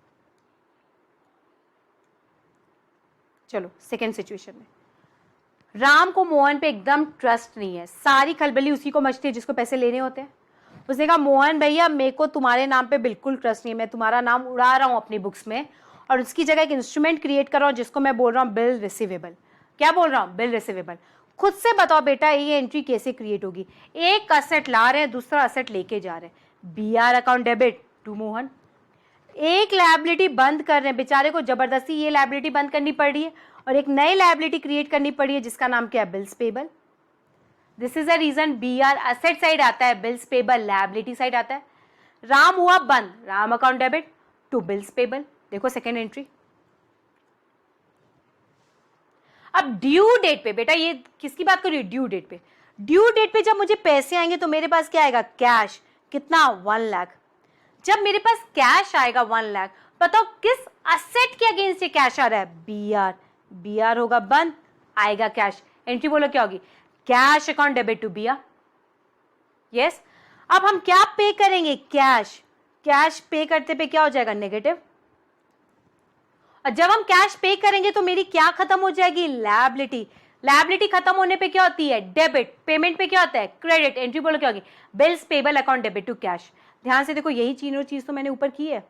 चलो सेकेंड सिचुएशन में, राम को मोहन पे एकदम ट्रस्ट नहीं है, सारी खलबली उसी को मचती है जिसको पैसे लेने होते हैं। उसने कहा मोहन भैया मेरे को तुम्हारे नाम पे बिल्कुल ट्रस्ट नहीं है, मैं तुम्हारा नाम उड़ा रहा हूं अपनी बुक्स में और उसकी जगह एक इंस्ट्रूमेंट क्रिएट कर रहा हूं जिसको मैं बोल रहा हूं बिल रिसीवेबल। क्या बोल रहा हूं? Bill receivable. खुद से बताओ बेटा ये एंट्री कैसे क्रिएट होगी? एक असेट ला रहे हैं, दूसरा असेट लेके जा रहे हैं। BR account debit to Mohan. एक लायबिलिटी बंद कर रहे हैं, बेचारे को जबरदस्ती ये लायबिलिटी बंद करनी पड़ रही है और एक नई लायबिलिटी क्रिएट करनी पड़ी है जिसका नाम क्या है? Bills payable. This is a reason BR asset side आता है, बिल्स पेबल लायबिलिटी साइड आता है। राम हुआ बंद, Ram account debit to bills payable. देखो सेकेंड एंट्री। अब ड्यू डेट पे बेटा, ये किसकी बात कर रही है? ड्यू डेट पे। ड्यू डेट पे जब मुझे पैसे आएंगे तो मेरे पास क्या आएगा? कैश। कितना? 1 लाख। जब मेरे पास कैश आएगा 1 लाख, बताओ किस असेट के अगेंस्ट ये कैश आ रहा है? बीआर। बीआर होगा बंद, आएगा कैश। एंट्री बोलो क्या होगी? Cash account debit to BR. Yes, अब हम क्या पे करेंगे? कैश। कैश पे करते पे क्या हो जाएगा? नेगेटिव। और जब हम कैश पे करेंगे तो मेरी क्या खत्म हो जाएगी? लायबिलिटी। लायबिलिटी खत्म होने पे क्या होती है? डेबिट। पेमेंट पे क्या होता है? क्रेडिट। एंट्री बोलो क्या होगी? Bills payable account debit to cash. ध्यान से देखो, यही तीनों चीज तो मैंने ऊपर की है।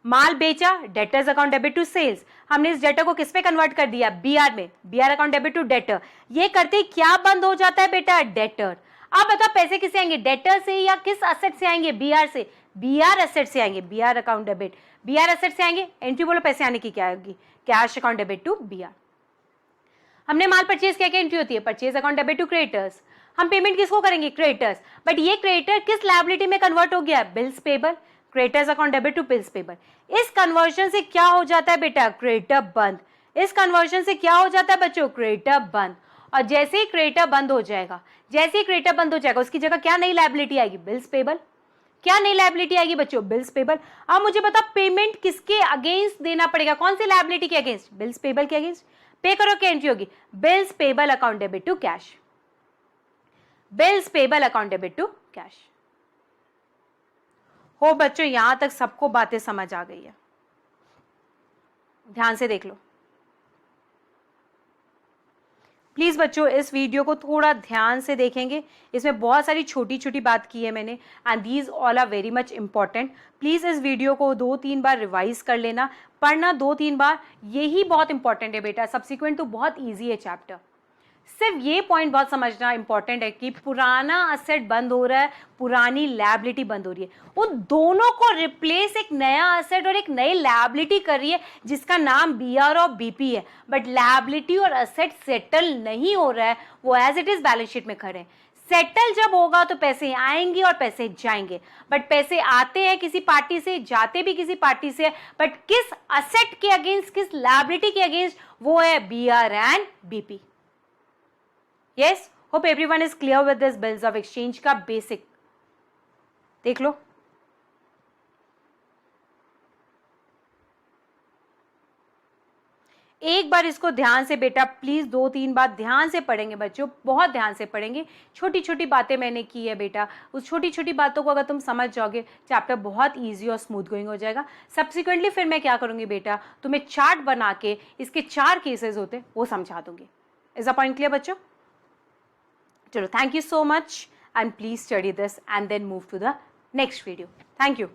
माल बेचा, debtors account debit to sales. हमने इस डेटर को किस पे कन्वर्ट कर दिया, बीआर में, BR account debit to debtor. ये करते क्या बंद हो जाता है बेटा, डेटर। अब बताओ पैसे किससे आएंगे, डेटर से या किस असेट से आएंगे, बीआर से, बीआर असेट से आएंगे, BR account debit, BR asset से आएंगे। एंट्री बोलो पैसे आने की क्या होगी, cash account debit to BR. हमने माल परचेज किया, क्या एंट्री होती है, purchase account debit to creditors. हम पेमेंट किसको करेंगे, क्रेडिटर्स, बट ये क्रेडिटर किस लायबिलिटी में कन्वर्ट हो गया, bills payable, creditors account debit to bills payable. इस कन्वर्जन से क्या हो जाता है बेटा, क्रेडिटर बंद। इस कन्वर्जन से क्या हो जाता है बच्चों, क्रेडिटर बंद। और जैसे ही क्रेडिटर बंद हो जाएगा, जैसे ही क्रेडिटर बंद हो जाएगा, उसकी जगह क्या नई लायबिलिटी आएगी, बिल्स पेबल। क्या नई लायबिलिटी आएगी बच्चों, बिल्स पेबल। अब मुझे बता पेमेंट किसके अगेंस्ट देना पड़ेगा, कौन सी लायबिलिटी के अगेंस्ट, बिल्स पेबल के अगेंस्ट। पे करो क्या एंट्री होगी, bills payable account debit to cash, bills payable account debit to cash. हो बच्चों, यहां तक सबको बातें समझ आ गई है, ध्यान से देख लो प्लीज बच्चों। इस वीडियो को थोड़ा ध्यान से देखेंगे, इसमें बहुत सारी छोटी छोटी बात की है मैंने, and these all are very much important. Please इस वीडियो को 2-3 बार रिवाइज कर लेना, पढ़ना 2-3 बार, यही बहुत इंपॉर्टेंट है बेटा। सब्सिक्वेंट तो बहुत ईजी है चैप्टर। सिर्फ ये पॉइंट बहुत समझना इंपॉर्टेंट है कि पुराना असेट बंद हो रहा है, पुरानी लायबिलिटी बंद हो रही है, उन दोनों को रिप्लेस एक नया असेट और एक नई लायबिलिटी कर रही है जिसका नाम बीआर और बीपी है। बट लायबिलिटी और असेट सेटल नहीं हो रहा है, वो as it is balance sheet में खड़े हैं। सेटल जब होगा तो पैसे आएंगे और पैसे जाएंगे, बट पैसे आते हैं किसी पार्टी से, जाते भी किसी पार्टी से, बट किस असेट के अगेंस्ट, किस लायबिलिटी के अगेंस्ट, वो है BR and BP. Yes, hope everyone is clear with this bills of exchange का बेसिक। देख लो, एक बार इसको ध्यान से बेटा प्लीज 2-3 बार ध्यान से पढ़ेंगे बच्चों, बहुत ध्यान से पढ़ेंगे। छोटी छोटी बातें मैंने की है बेटा, उस छोटी छोटी बातों को अगर तुम समझ जाओगे, चैप्टर बहुत इजी और स्मूथ गोइंग हो जाएगा। सब्सिक्वेंटली फिर मैं क्या करूंगी बेटा, तुम्हें चार्ट बना के इसके 4 केसेस होते वो समझा दूंगी। इज अ पॉइंट क्लियर बच्चों? चलो, thank you so much and please study this and then move to the next video. Thank you.